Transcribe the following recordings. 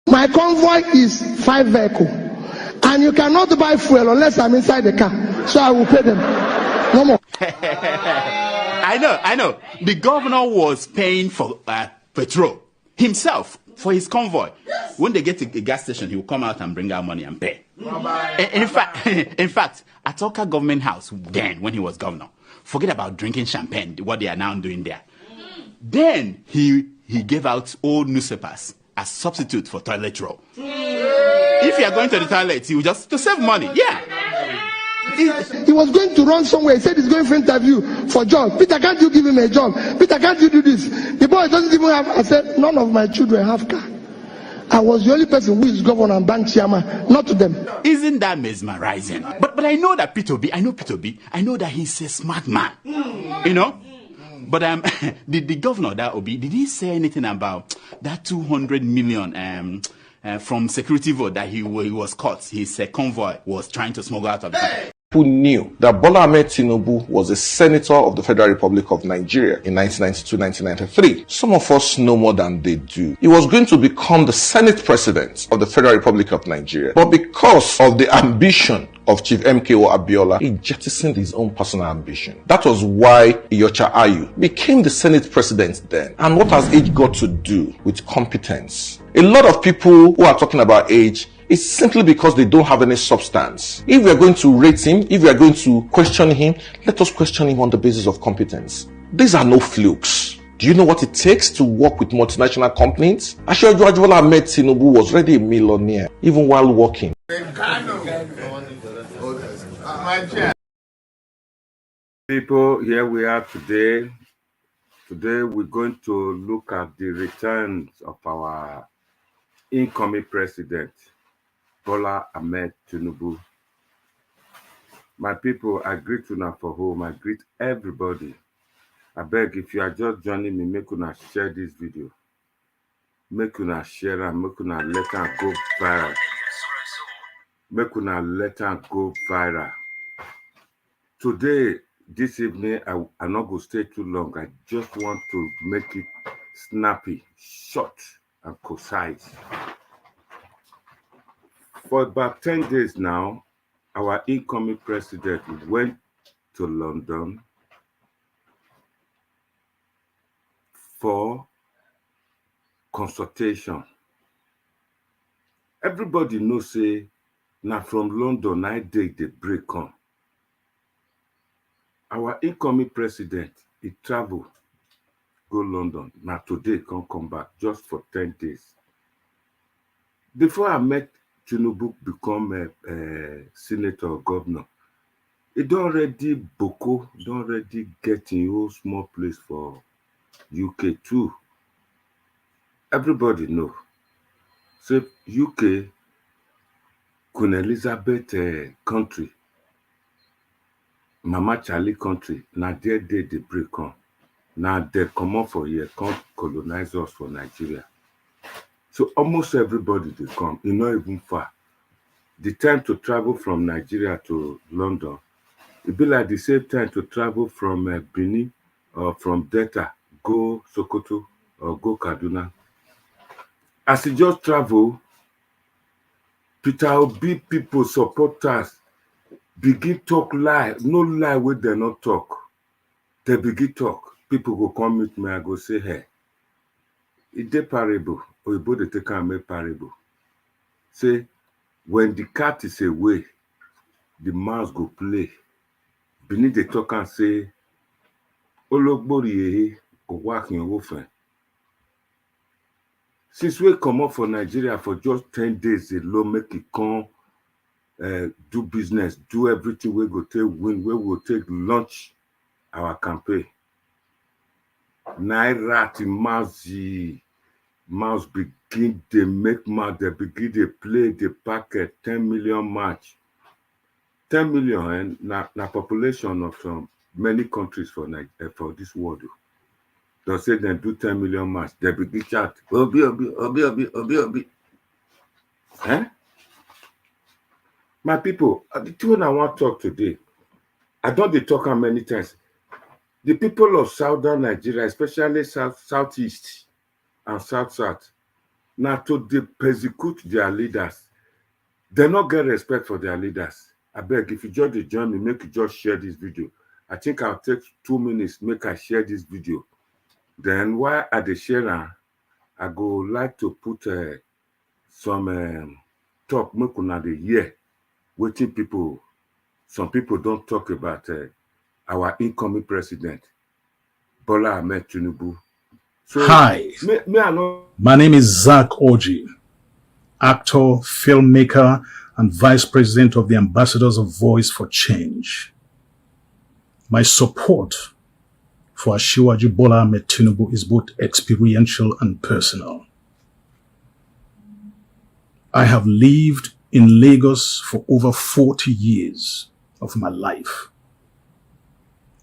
My convoy is 5 vehicles, and you cannot buy fuel unless I'm inside the car. So I will pay them. No more. I know. The governor was paying for petrol himself for his convoy. When they get to a gas station, he will come out and bring out money and pay. In fact, at Oka government house then, when he was governor, forget about drinking champagne, what they are now doing there. Then he gave out old newspapers as substitute for toilet roll. If you are going to the toilet, you just to save money. Yeah. He was going to run somewhere. He said he's going for interview for job. Peter, can't you give him a job? Peter, can't you do this? The boy doesn't even have. I said, none of my children have car. I was the only person who is governor and bank chairman, not to them. Isn't that mesmerizing? But I know that Peter B. I know that he's a smart man. You know. But the governor, that Obi, did he say anything about that 200 million from security vote that he was caught? His convoy was trying to smuggle out of the country. Who knew that Bola Ahmed Tinubu was a senator of the Federal Republic of Nigeria in 1992-1993? Some of us know more than they do. He was going to become the Senate President of the Federal Republic of Nigeria. But because of the ambition of Chief MKO Abiola, he jettisoned his own personal ambition. That was why Iyorchia Ayu became the Senate President then. And what has age got to do with competence? A lot of people who are talking about age, it's simply because they don't have any substance. If we are going to rate him, if we are going to question him, let us question him on the basis of competence. These are no flukes. Do you know what it takes to work with multinational companies? Asiwaju Bola Ahmed Tinubu was already a millionaire, even while working. People, here we are today. Today we're going to look at the returns of our incoming president, Bola Ahmed Tinubu. My people, I greet you now for home. I greet everybody. I beg, if you are just joining me, make una share this video. Make una share and make una let her go viral. Make una let her go viral. Today, this evening, I'm not going to stay too long. I just want to make it snappy, short, and concise. For about 10 days now, our incoming president went to London for consultation. Everybody knows, say, now from London, I take the break on. Our incoming president, he traveled, go London. Now today, can't come back just for 10 days. Before I met Tinubu become a senator or governor, he don't already boko, don't already get in your small place for UK too. Everybody know. So UK, Queen Elizabeth country. Mama Charlie country, now there they break on. Now they come up for here, come colonize us for Nigeria. So almost everybody they come, not even far. The time to travel from Nigeria to London, it be like the same time to travel from Benin or from Delta, go Sokoto or go Kaduna. As you just travel, Peter Obi people, supporters, begin talk lie, no lie where they not talk. They begin talk. People go come meet me, I go say, hey, it's de parable, or you they take and make parable. Say, when the cat is away, the mouse go play. Beneath the talk and say, Ologbori go work in Wofen. Since we come up for Nigeria for just 10 days, the law make it come, do business, do everything we go take win, we will take launch our campaign. Naira to mouse begin they make match, they begin they play the packet 10 million match. 10 million and na population of many countries for this world. They say they do 10 million match, they begin chat. Obi. Eh? My people, the two I want to talk today, I don't talk how many times. The people of southern Nigeria, especially southeast and south, now to they persecute their leaders. They not get respect for their leaders. I beg, if you just join me, make you just share this video. I think I'll take 2 minutes, make I share this video. Then while at the share, I go like to put some talk, make una the year, waiting people. Some people don't talk about our incoming president, Bola Ahmed Tinubu. So, hi, my name is Zach Oji, actor, filmmaker, and vice president of the Ambassadors of Voice for Change. My support for Asiwaju Bola Ahmed Tinubu is both experiential and personal. I have lived in Lagos for over 40 years of my life.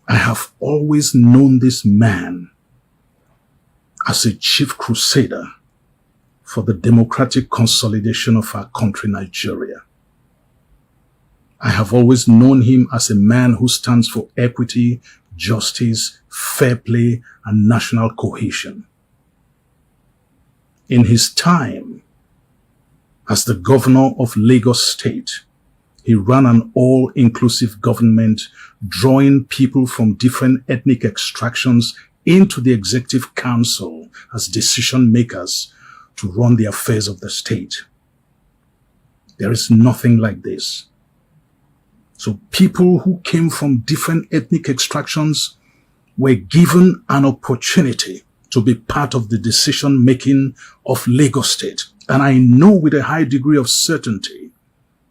I have always known this man as a chief crusader for the democratic consolidation of our country, Nigeria. I have always known him as a man who stands for equity, justice, fair play, and national cohesion. In his time as the governor of Lagos State, he ran an all-inclusive government, drawing people from different ethnic extractions into the executive council as decision makers to run the affairs of the state. There is nothing like this. So people who came from different ethnic extractions were given an opportunity to be part of the decision making of Lagos State. And I know with a high degree of certainty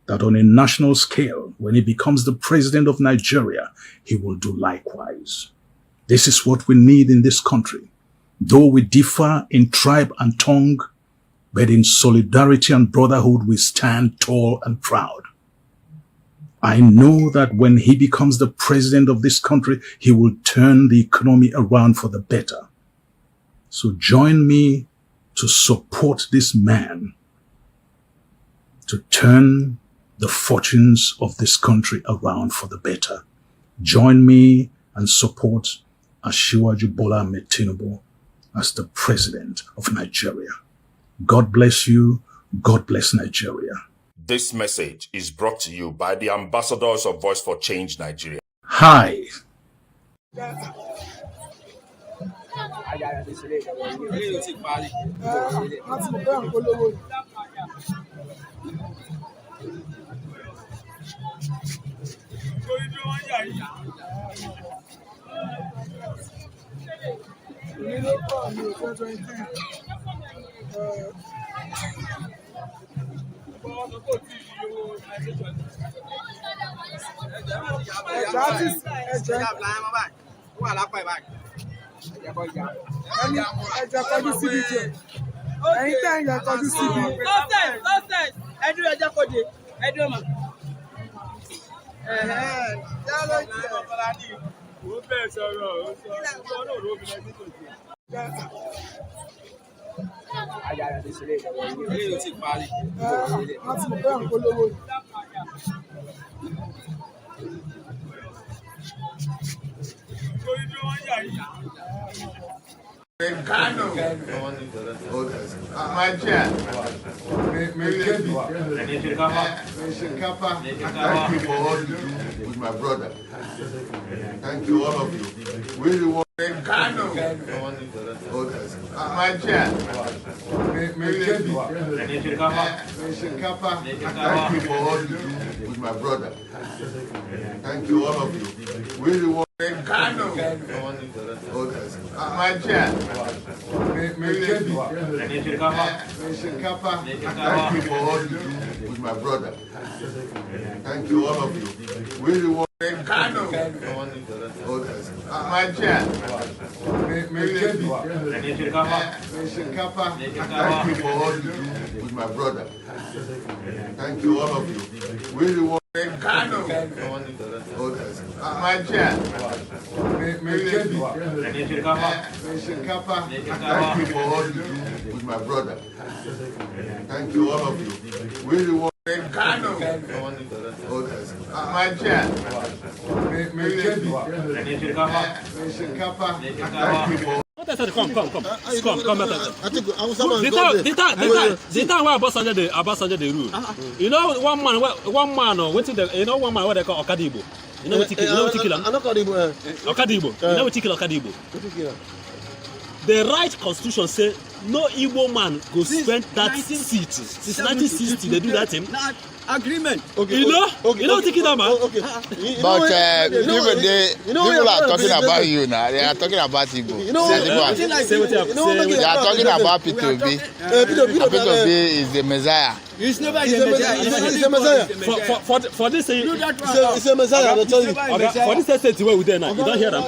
that on a national scale, when he becomes the president of Nigeria, he will do likewise. This is what we need in this country. Though we differ in tribe and tongue, but in solidarity and brotherhood, we stand tall and proud. I know that when he becomes the president of this country, he will turn the economy around for the better. So join me to support this man to turn the fortunes of this country around for the better. Join me and support Asiwaju Bola Ahmed Tinubu as the president of Nigeria. God bless you. God bless Nigeria. This message is brought to you by the Ambassadors of Voice for Change Nigeria. Hi. Thank you for all you do with my brother. Thank you, all of you. Really want thank you for all you do with my brother. Thank you, all of you. Really want thank you for all you do with my brother. Thank you, all of you. Really want thank you for all you do with my brother. Thank you, all of you. Really want thank you for all you do with my brother. Thank you, all of you. Really want thank Come. The time where Abasanjo the rule. You know one man went to the one man what they call Okadibo. You know what kill him? Okadibo. You know what kill Okadibo? The right constitution say no Igbo man go spend that seat. Since 1960 they do that thing. Agreement. Okay, you know what man. Okay. But people are talking about you now. They are talking about Igbo. They are talking about P2B. P2B is the Messiah. It's never the Messiah. For this, it's a Messiah. I tell you. For this state where we there now, you don't hear them.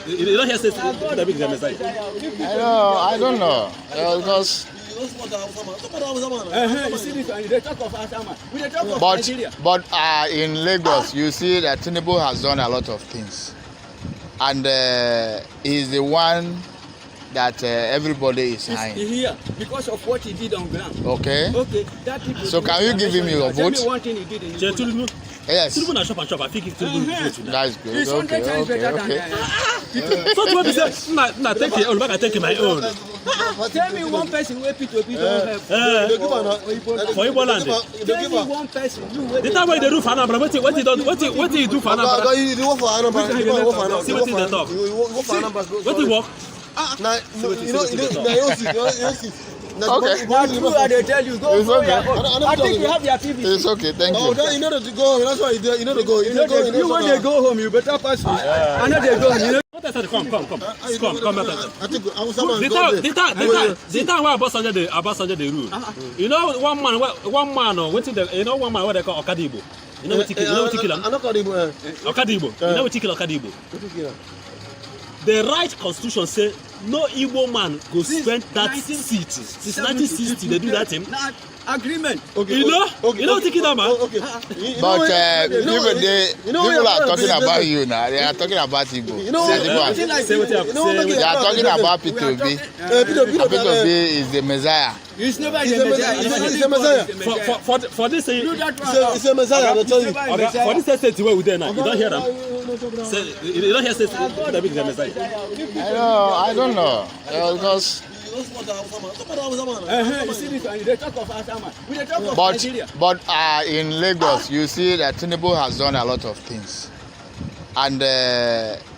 You don't hear state that big the Messiah. I don't know because. But in Lagos, you see that Tinubu has done a lot of things, and he's the one that everybody is behind. He's here because of what he did on ground. Okay. That so can you give him your vote? Tell me one thing he did in Tinubu. Yes. Tinubu na shop. I think Tinubu vote. That's good. He's 100 times better than so what is that? Nah, take your own. Back I take my own. Tell me one person where P2B don't have. For Igbo land. Tell me one person. The time when they do for Anambra, what he do for Anambra? You work for Anambra. See what they talk. What he work? Okay. They tell you go. I think you have your TV. It's okay. Thank you. You know to go. That's why you know to go. You when they go home, you better pass. I know they go. You know. Come. The time where Abasanjo the rule. You know one man went to the one man what they call Okadibo. You know what he kill him? Okadibo. You know what he kill Okadibo? The right constitution say no Igbo man go spend that seat. Since 1960 they do that thing. Agreement. You know what man. But people are talking about you now. They are talking about Igbo. They are talking about P2B. P2B is the Messiah. It's never the Messiah. For this, it's a Messiah. I tell you. For this state where we there now, you don't hear them. You don't hear state that big the Messiah. I don't know because. But in Lagos, you see that Tinubu has done a lot of things, and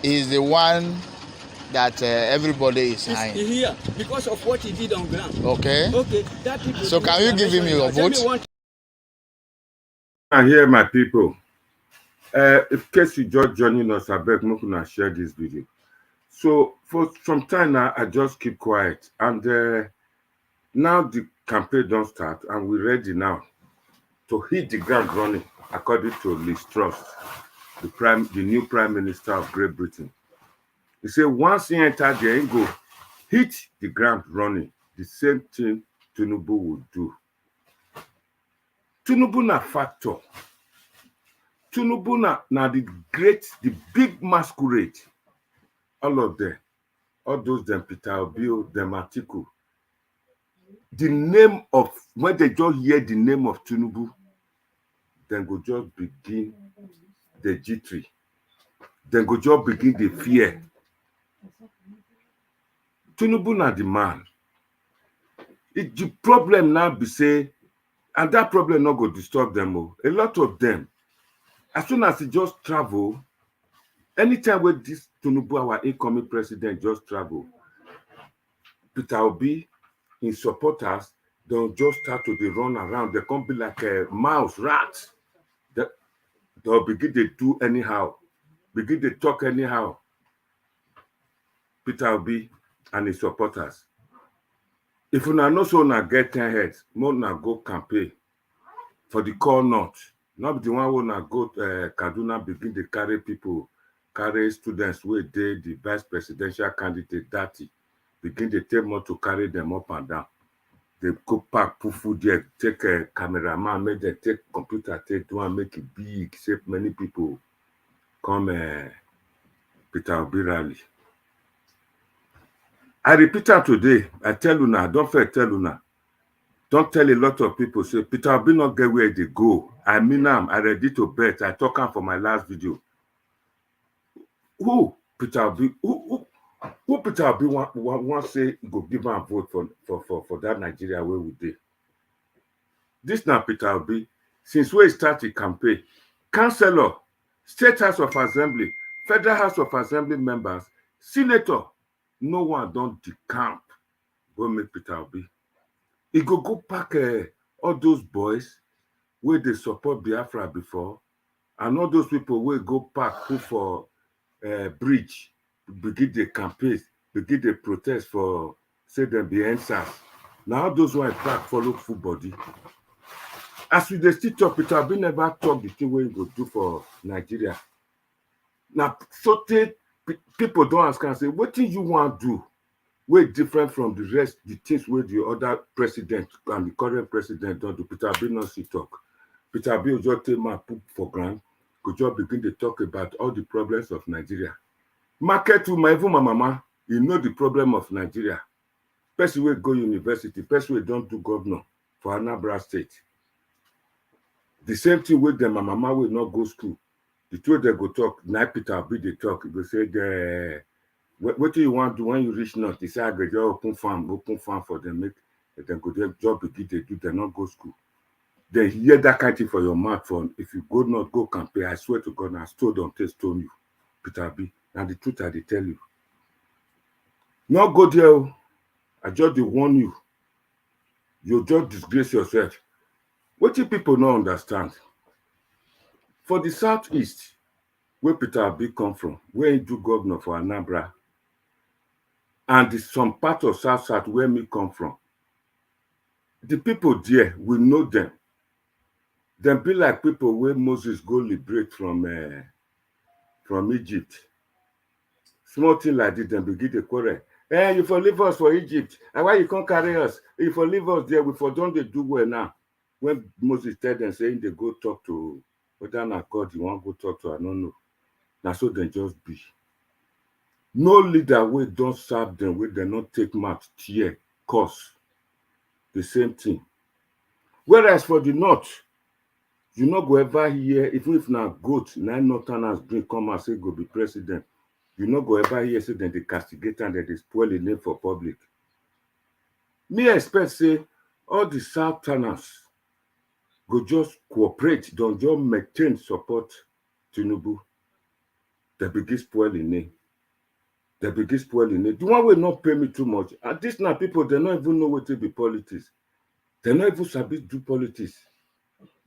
he's the one that everybody is behind. He's here because of what he did on ground. Okay. So can you give him your vote? And here, my people, in case you just joining us, I beg you to share this video. So for some time now, I just keep quiet, and now the campaign don't start, and we're ready now to hit the ground running, according to Liz Truss, the new Prime Minister of Great Britain. He said once he entered there, he go hit the ground running. The same thing Tinubu will do. Tinubu na factor. Tinubu na the big masquerade. All of them. All those them Peter Obi, them Atiku. The name of, when they just hear the name of Tinubu, then go just begin the G3. Then go just begin the fear. Tinubu na the man. The problem now be say, and that problem not go disturb them all. A lot of them, as soon as he just travel, anytime when this Tinubu, our incoming president, just travel, Peter Obi, his supporters, they'll just start to run around. They can't be like a mouse, rat. They'll begin to do anyhow, begin to talk anyhow. Peter Obi and his supporters. If you know so na get 10 heads, more na go campaign for the core north. Not the one who na go Kaduna begin to carry people, carry students where they the vice presidential candidate dirty, begin to take more to carry them up and down. They go pack, put food there, take a cameraman, make them take computer, take one, make it big, save many people come Peter Obi rally. I repeat it today. I tell you now, don't tell you now. Don't tell a lot of people, say, Peter Obi not get where they go. I mean, I'm ready to bet. I talk for my last video. Who Peter Obi, who Peter Obi want say go give him a vote for that Nigeria where we did. This now Peter Obi, since we started campaign, councillor, State House of Assembly, Federal House of Assembly members, senator, no one don't decamp go make Peter Obi. He go pack all those boys where they support Biafra before, and all those people will go pack put for bridge, begin the campaign, begin the protest for say them be answers. Now those ones pack follow full body. As we still talk, Peter Obi never talk the thing where he go do for Nigeria. Now so people don't ask and say, what do you want to do? Way different from the rest, the things where the other president and the current president don't do. Peter Obi not see talk. Peter Obi will just take my poop for granted. Could just begin to talk about all the problems of Nigeria. Market to my even my mama, you know the problem of Nigeria. Person will go university, person will don't do governor for Anambra State. The same thing with them, my mama will not go school. The two they go talk, now Peter Obi they talk, they say, what do you want to do when you reach north? They say, I go open farm for them, make them go their job begin they do, they not go school. They hear that kind of thing for your mouth from if you go not go campaign, I swear to God, I still don't tell stone you, Peter Obi. And the truth I they tell you. Not go there. I just warn you. You just disgrace yourself. What do people not understand? For the southeast, where Peter Obi come from, where he do governor for Anambra, and some part of South where me come from, the people there, we know them. Them be like people where Moses go liberate from Egypt. Small thing like this, them begin to quarrel. You for leave us for Egypt. And why you can't carry us? You for leave us there, we for don't they do well now. When Moses tell them saying they go talk to whether not God you want to go talk to, I don't know. Now so they just be. No leader will don't serve them, will they not take much tear, cause. The same thing. Whereas for the north, you not go ever hear, even if now goat, 9 northerners bring come and say go be president, you not go ever hear say then they castigate and they spoil the name for public. Me expect say all the southerners go just cooperate, don't just maintain support Tinubu. They begin spoil the name. They begin spoil the name. The one will not pay me too much. And this now people, they don't even know what to be politics. They don't even sabi do politics.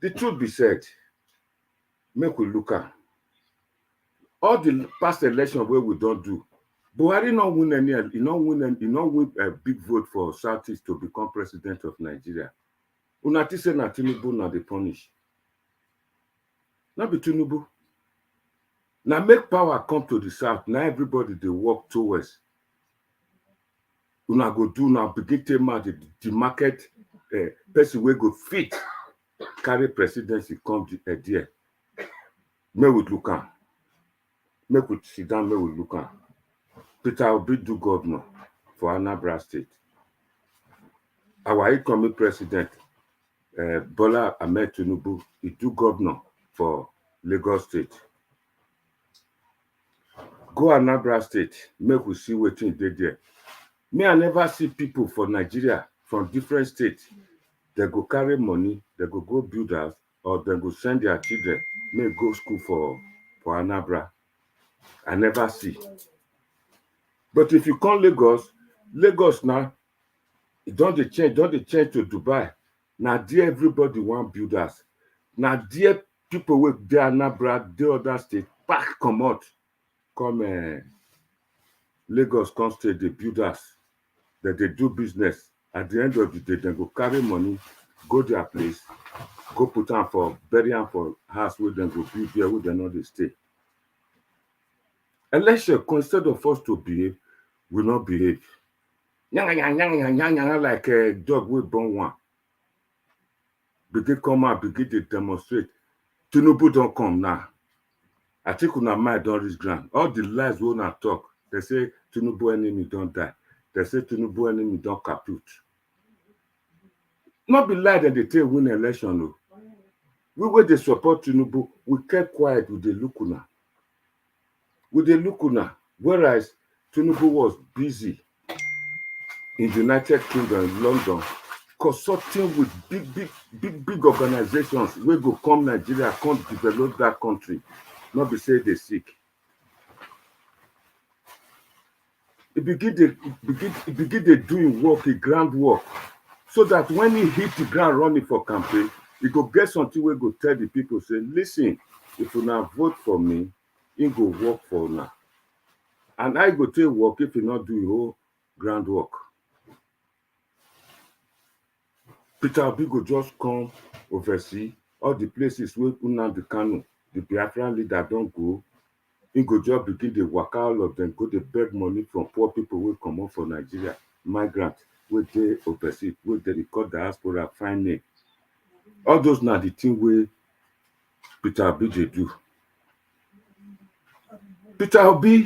The truth be said, make we look at all the past election where we don't do. Buhari not win any, he not win a big vote for Southeast to become president of Nigeria. Unati say na Tinubu na they punish. Not be Tinubu. Now make power come to the south. Now everybody they work towards. Una go do now begin to the market person will go fit carry presidency come there. May we look am. Make we sit down, may we look am. Peter Obi do governor for Anambra State. Our incoming president, Bola Ahmed Tinubu, he do governor for Lagos State. Go Anambra State, make we see wetin dey there. Me, I never see people for Nigeria from different states. They go carry money, they go build house, or they go send their children, may go school for Anambra. I never see. But if you come Lagos now, it don't change to Dubai. Now there everybody want build house. Now there people with their Anambra, the other state, back come out, come Lagos come state, they build house, that they do business. At the end of the day, they go carry money, go their place, go put them for bury them for house where they go build there where they know they stay. Election, instead of us to behave, we not behave. Like a dog with born one. Begin come out, begin to demonstrate. Tinubu don't come now. I think una mind don't reach ground. All the lies we not talk. They say Tinubu enemy don't die. They say Tinubu enemy don't kaput. Not be lie that they take win election. No. We where they support Tinubu, we kept quiet with the Lukuna. Whereas Tinubu was busy in the United Kingdom, London, consulting with big organizations where go come Nigeria, come develop that country, not be say they sick. He begin to doing work, a grand work, so that when he hit the ground running for campaign, he go get something where go tell the people, say, listen, if you now vote for me, he go work for now. And I go take work if you not do your grand work. Peter Obi go just come oversee all the places where Nnamdi Kanu, the Biafran leader, don't go. He go just begin to work all of them, go to beg money from poor people who come up for Nigeria, migrants, where they oversee, where they record diaspora, find name. All those now the thing where Peter Obi they do. Peter Obi,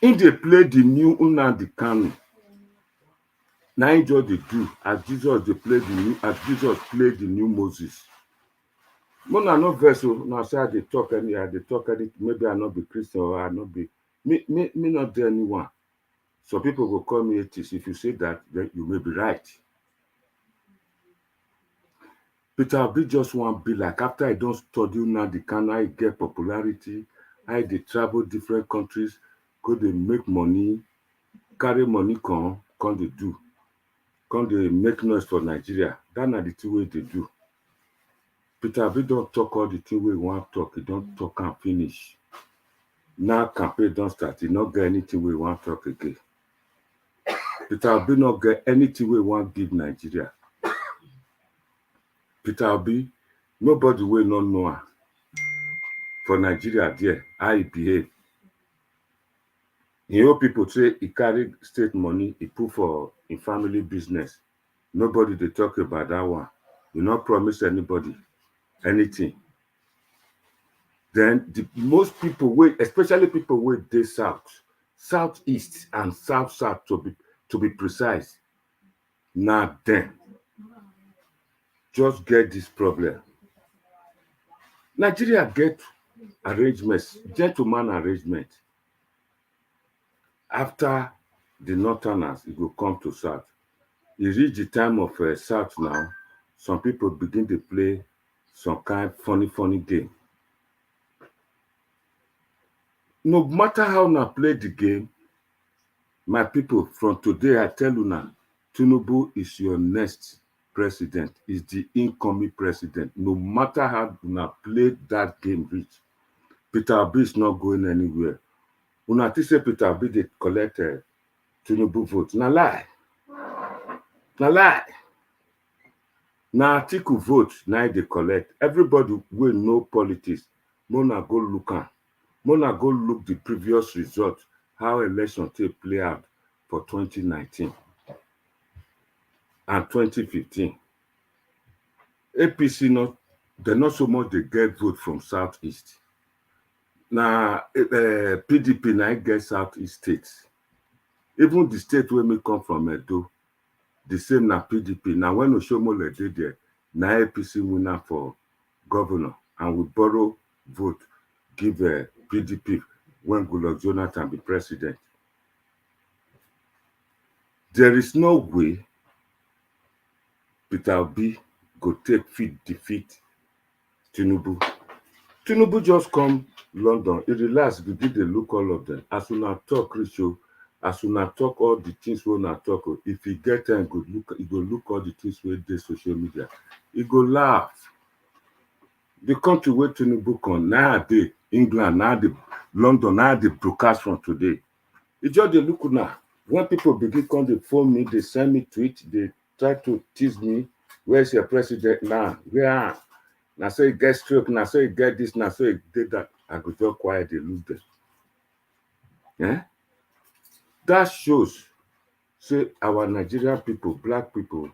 in they play the new Nnamdi Kanu. Now he just they do as Jesus they play the new, as Jesus played the new Moses. Mona no verse now say they talk any, maybe I not be Christian or I not be me not there anyone. So people will call me atheist. If you say that, then you may be right. Peter Obi just want to be like after I don't study now the can I get popularity, I they travel different countries, go they make money, carry money come they do. Come they make noise for Nigeria. That's not the two way they do. Peter Obi don't talk all the thing we want to talk. He don't talk and finish. Now campaign don't start. He not get anything we want to talk again. Peter Obi not get anything we want to give Nigeria. Peter Obi, nobody will not know her. For Nigeria there, how he behave. You know people say he carry state money, he put for in family business. Nobody they talk about that one. You not promise anybody anything. Then the most people wait, especially people wait they southeast and south to be precise. Now then, just get this problem. Nigeria get arrangements, gentleman arrangement. After the northerners, it will come to south. It reach the time of south now. Some people begin to play some kind of funny game. No matter how now play the game, my people, from today I tell you now, Tinubu is your next president, is the incoming president. No matter how you now play that game reach, Peter Obi is not going anywhere. Una say Peter Obi they collect Tinubu vote. Na lie. Na Atiku vote now they collect. Everybody will know politics. Mona go look am. Mona go look the previous result, how election take play out for 2019 and 2015. APC They're not so much they get vote from Southeast. Now, PDP now get Southeast states. Even the state where me come from, Edo, the same na PDP. Now, when Oshomole did there, na APC winner for governor, and we borrow vote, give PDP when Goodluck Jonathan be president. There is no way Peter Obi go take defeat Tinubu. Tinubu just come London. He relax, begin to look all of them. As soon as talk, Richo, as soon as talk all the things we na talk, if he get time, he go look all the things wey dey social media. He go laugh. The country where Tinubu come, now dey England, now dey London, now dey broadcast from today. He just dey look now. When people begin come, they phone me, they send me tweet, they try to tease me. Where's your president now? Where? Now so he get stroke, now so he get this, now so he did that. I go just quiet, they lose them. Yeah? That shows, say, our Nigerian people, black people,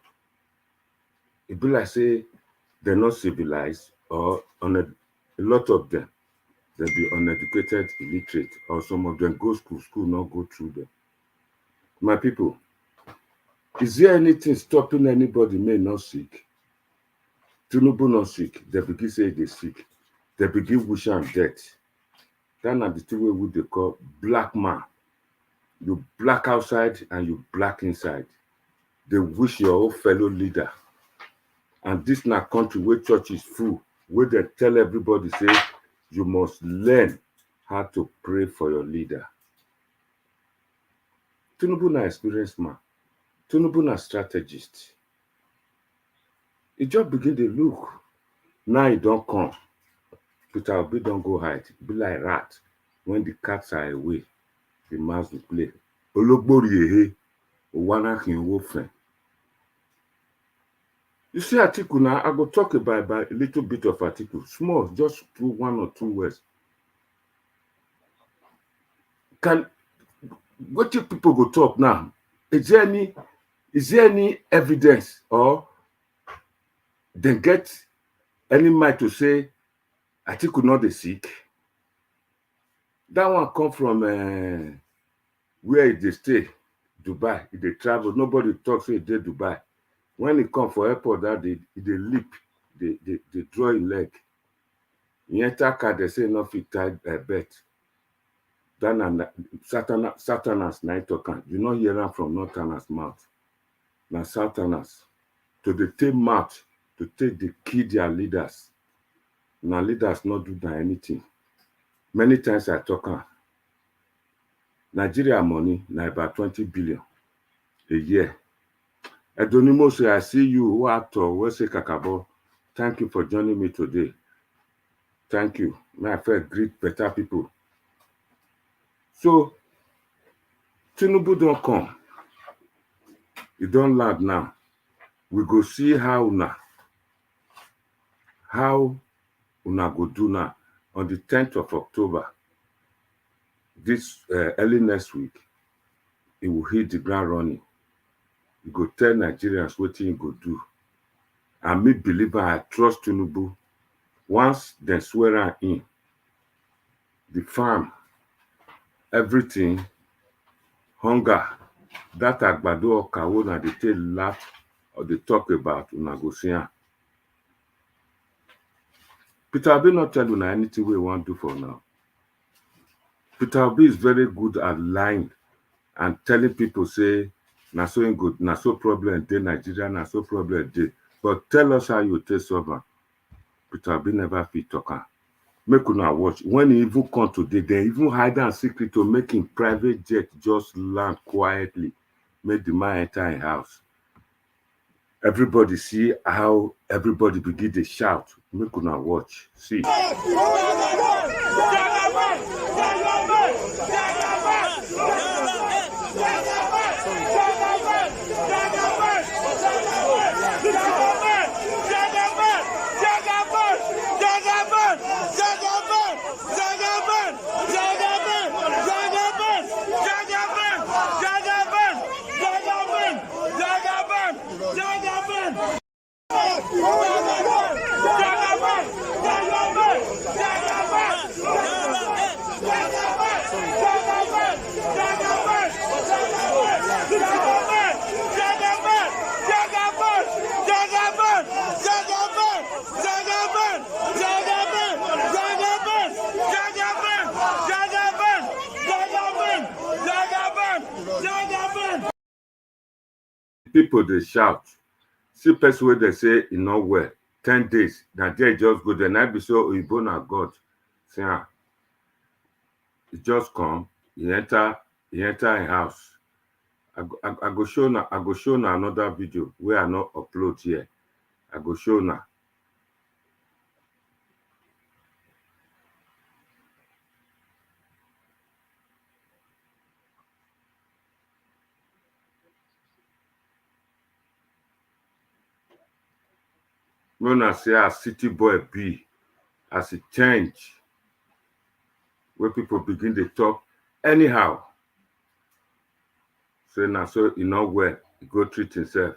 it be like, say, they're not civilized, or a lot of them, they be uneducated, illiterate, or some of them go school not go through them. My people, is there anything stopping anybody may not sick? Tinubu not sick. They begin say they sick. They begin wish and death. That are the two ways they call black man. You black outside and you black inside. They wish your own fellow leader. And this na country where church is full, where they tell everybody, say, you must learn how to pray for your leader. Tinubu na experienced man. Tinubu na strategist. He just begin to look. Now he don't come. Peter Obi don't go hide. Be like rat. When the cats are away, the mouse will play. Ologbori Owana Kinwofen. You see article now, I go talk about a little bit of article. Small, just through 1 or 2 words. What do people go talk now? Is there any evidence or they get any mind to say article not the sick? That one come from where they stay, Dubai. If they travel, nobody talks say they Dubai. When he come for airport that they leap, they draw a leg. In enter car, they say no fit tie a bet. Then Satanas night talking. You not hear them from Northerners mouth. Now Satanas to the take mouth to take the key their leaders. Now leaders not do that anything. Many times I talk Nigeria money now about 20 billion a year. Edonimo say I see you who actor we say Kakabo. Thank you for joining me today. Thank you. May I first greet better people. So Tinubu don't come. He don't land now. We go see how una go do now on the 10th of October. This early next week, he will hit the ground running. He go tell Nigerians what he go do. And me believer, I trust Tinubu. Once they swear her in, the farm, everything, hunger, that agbado or kawo na they take laugh or they talk about una go see am. Peter Obi not tell you anything we want to do for now. Peter Obi is very good at lying and telling people say na so good, na so problem dey Nigeria, na so problem dey. But tell us how you take solve am. Peter Obi never fit talk am. Make una watch. When he even come today, they even hide and secret to make him private jet just land quietly. Make the man enter his house. Everybody see how everybody begin to shout. Make una watch. See. JAGABAN! People they shout. See person where they say you know well 10 days that they just go there. Night be so Oyibo na God. See, he just come, he enter a house. I go show now. I go show now another video where I not upload here. I go show now. When I say a city boy be, as it change, where people begin to talk anyhow. So now, so you know where he go treat himself.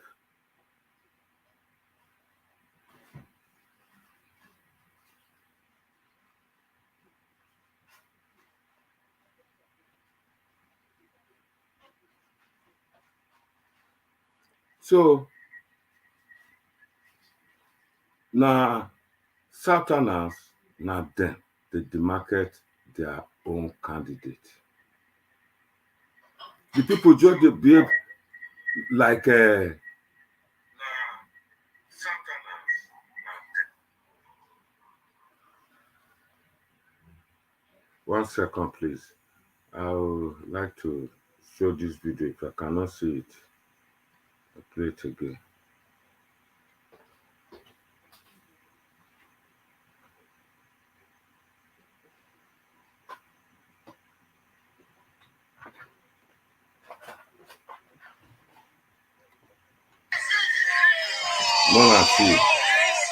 So now Southerners, now them, they demarket their own candidate. The people just they behave like one second, please. I would like to show this video. If I cannot see it, I'll play it again.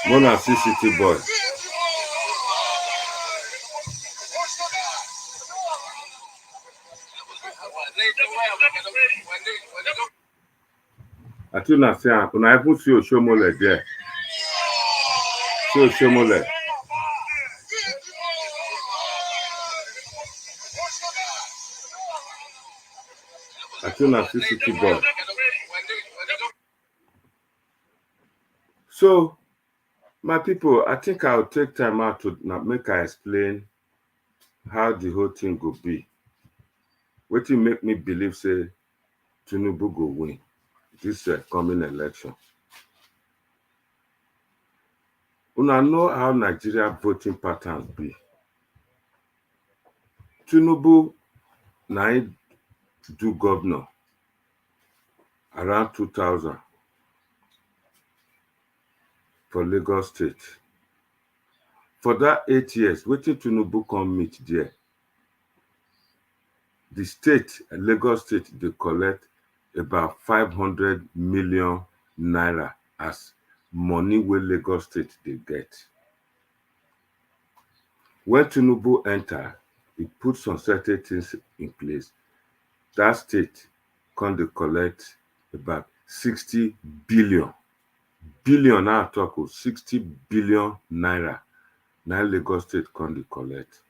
Mona see city boy. I think I say when I even see Oshomole there. See Oshomole. I think I see city boy. So, my people, I think I'll take time out to make I explain how the whole thing go be. What will make me believe say Tinubu go win this coming election. Una know how Nigeria voting patterns be. Tinubu na do governor around 2000 for Lagos State. For that 8 years, wetin Tinubu come meet there. The state, Lagos State, they collect about 500 million naira as money where Lagos State they get. When Tinubu enter, he put some certain things in place. That state can they collect about 60 billion. Billion now talk of 60 billion naira. Now Lagos State can they collect.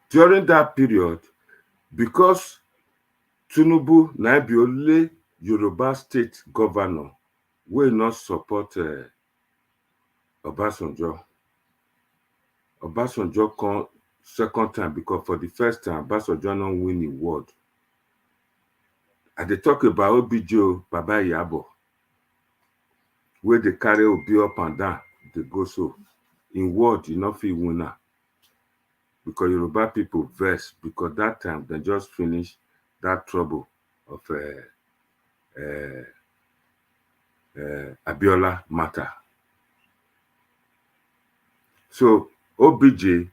During that period, because Tinubu na be only Yoruba state governor will not support Obasanjo. Obasanjo come second time because for the first time Obasanjo no win the award. And they talk about Obijo Baba Yabo, where they carry Obi up and down, they go so. In word, you not feel winner. Because Yoruba people vex because that time they just finished that trouble of Abiola matter. So OBJ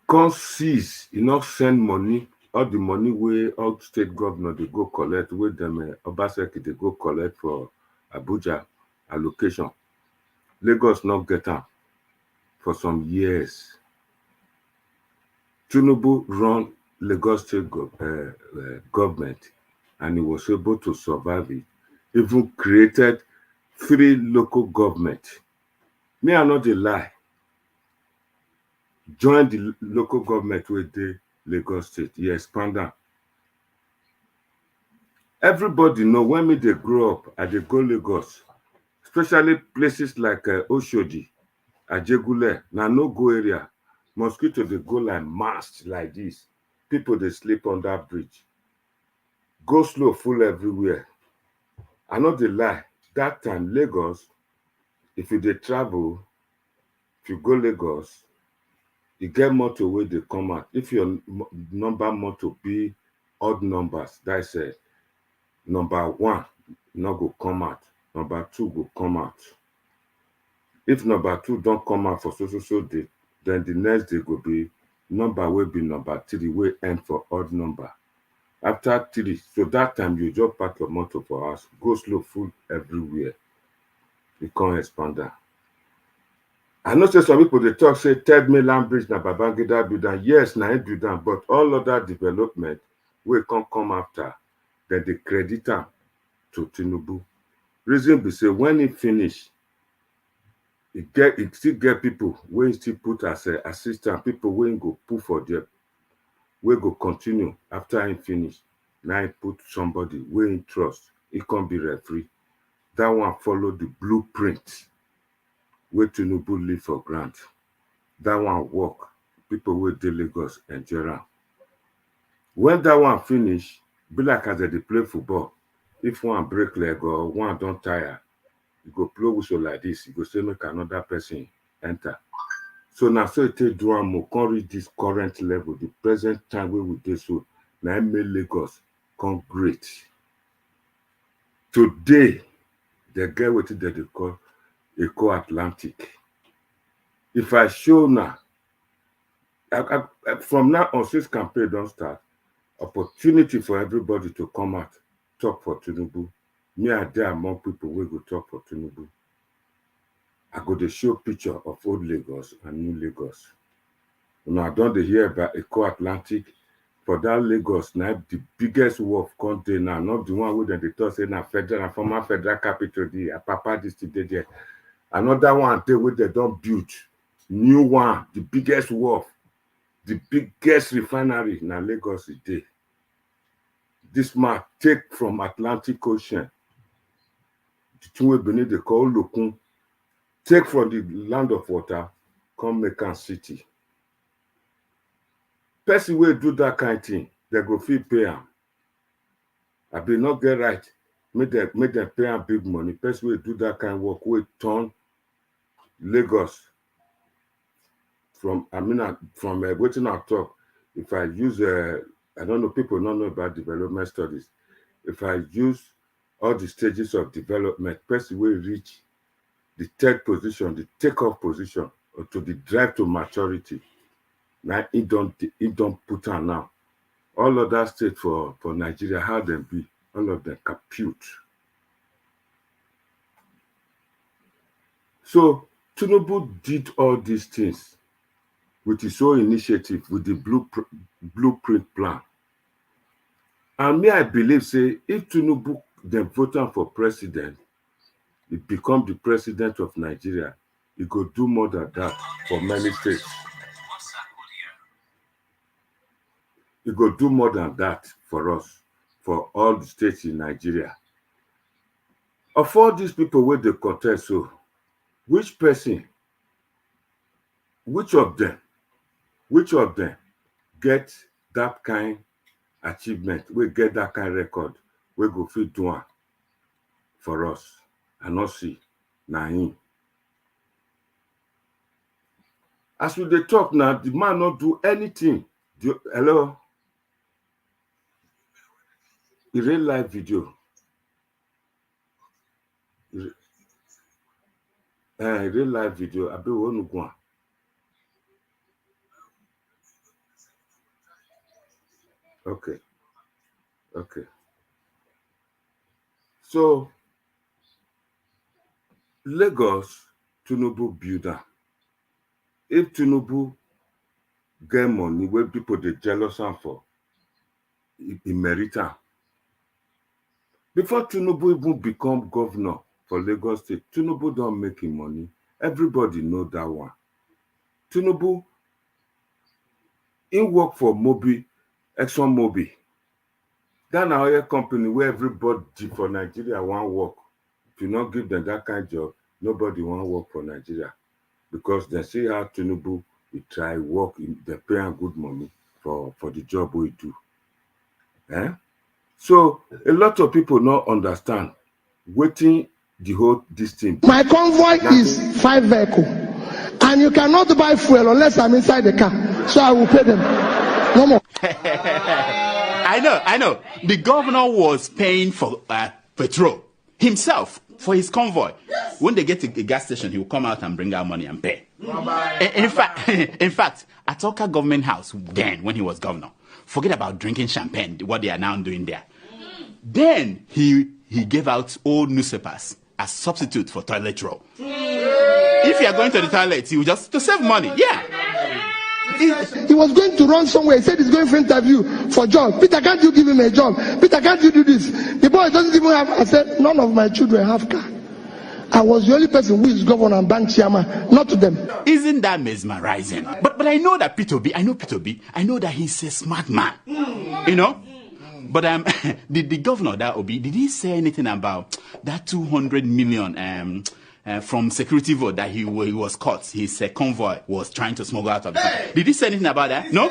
can't seize, send money, all the money where all state governor they go collect, with them Obaseki they go collect for Abuja allocation. Lagos not get them for some years. Tinubu run Lagos State government and he was able to survive it. Even created 3 local government. Me I not dey lie. Join the local government with the Lagos State. He expand am. Everybody know when me dey grow up, I dey go Lagos, especially places like Oshodi, Ajegule, na no-go area. Mosquito dey go like mast like this. People dey sleep on that bridge. Go slow full everywhere. I no dey lie. That time, Lagos, if you dey travel, if you go Lagos, you get motor wey dey come out. If your number motor be odd numbers, that's number 1 no go come out, number 2 go come out. If number 2 don't come out for so day, then the next day go be number will be number 3 wey end for odd number. After 3, so that time you just park your motor for us, go slow full everywhere. You can't expand that. I know say some people they talk say third mainland bridge na Babangida build am. Yes, na him build am, but all other development wey come after, then they credit am to Tinubu. Reason be say when he finish, it still get people wey still put as assistant, people wey go put for there, wey go continue after he finish. Now he put somebody wey he trust, he can be referee. That one follow the blueprint wey Tinubu leave for grant. That one work. People wey dey Lagos enjoy am. When that one finish, be like as they play football. If one break leg or one don't tire, you go blow whistle like this. You go say make another person enter. So now so it take do am more, can't reach this current level, the present time where we dey so. Now make Lagos come great. Today, they get what they call Eco-Atlantic. If I show now, from now on, since campaign don't start, opportunity for everybody to come out, talk for Tinubu. Me and there among people wey go talk for Tinubu. I go to show picture of old Lagos and new Lagos. Now I don't hear about Eco-Atlantic. For that Lagos, now the biggest wharf country now, not the one where they talk say na federal and former federal capital there, Papa this today there. Another one there where they don't build. New one, the biggest wharf, the biggest refinery in Lagos is there. This man take from Atlantic Ocean, the thing we beneath they call Lokun, take from the land of water, come make a city. Person will do that kind of thing, they go feel pay am. I be not get right. Make them pay am big money. Person will do that kind of work, will turn Lagos from waiting I talk. If I use I don't know, people don't know about development studies. If I use all the stages of development, person will reach the third position, the takeoff position, or to the drive to maturity. Now it don't put on now. All other states for Nigeria, how them be, all of them compute. So Tinubu did all these things with his own initiative, with the blueprint plan. And me, I believe, say, if Tinubu then vote for president, he become the president of Nigeria, he could do more than that for many states. He could do more than that for us, for all the states in Nigeria. Of all these people where they contest, so which of them get that kind achievement, we get that kind record, we go fit do one for us and not see na him. As we dey talk now, the man not do anything. Hello? A real live video. A real live video. I be one go. Okay. So Lagos, Tinubu builder. If Tinubu get money where people they jealous am for, he merit am. Before Tinubu even become governor for Lagos State, Tinubu don't make him money. Everybody know that one. Tinubu He work for Mobi, Exxon Mobil. That na oil company where everybody for Nigeria want work. If you not give them that kind of job, nobody want work for Nigeria. Because they see how Tinubu he try work, they pay him good money for the job we do. Eh? So a lot of people not understand waiting the whole this thing. My convoy is 5 vehicles, and you cannot buy fuel unless I'm inside the car. So I will pay them. No more. I know. The governor was paying for petrol himself for his convoy. When they get to a gas station, he will come out and bring out money and pay. In fact, at Oka government house then, when he was governor, forget about drinking champagne, what they are now doing there. Then he gave out old newspapers as substitute for toilet roll. If you are going to the toilet, you just to save money. Yeah. He was going to run somewhere. He said he's going for interview for job. Peter, can't you give him a job? Peter, can't you do this? The boy doesn't even have. I said, none of my children have car. I was the only person who is governor and bank chairman, not to them. Isn't that mesmerizing? But I know that Peter B. I know that he's a smart man. You know. But the governor that Obi, did he say anything about that 200 million from security vote that he was caught? His convoy was trying to smuggle out of the country. Did he say anything about that? No,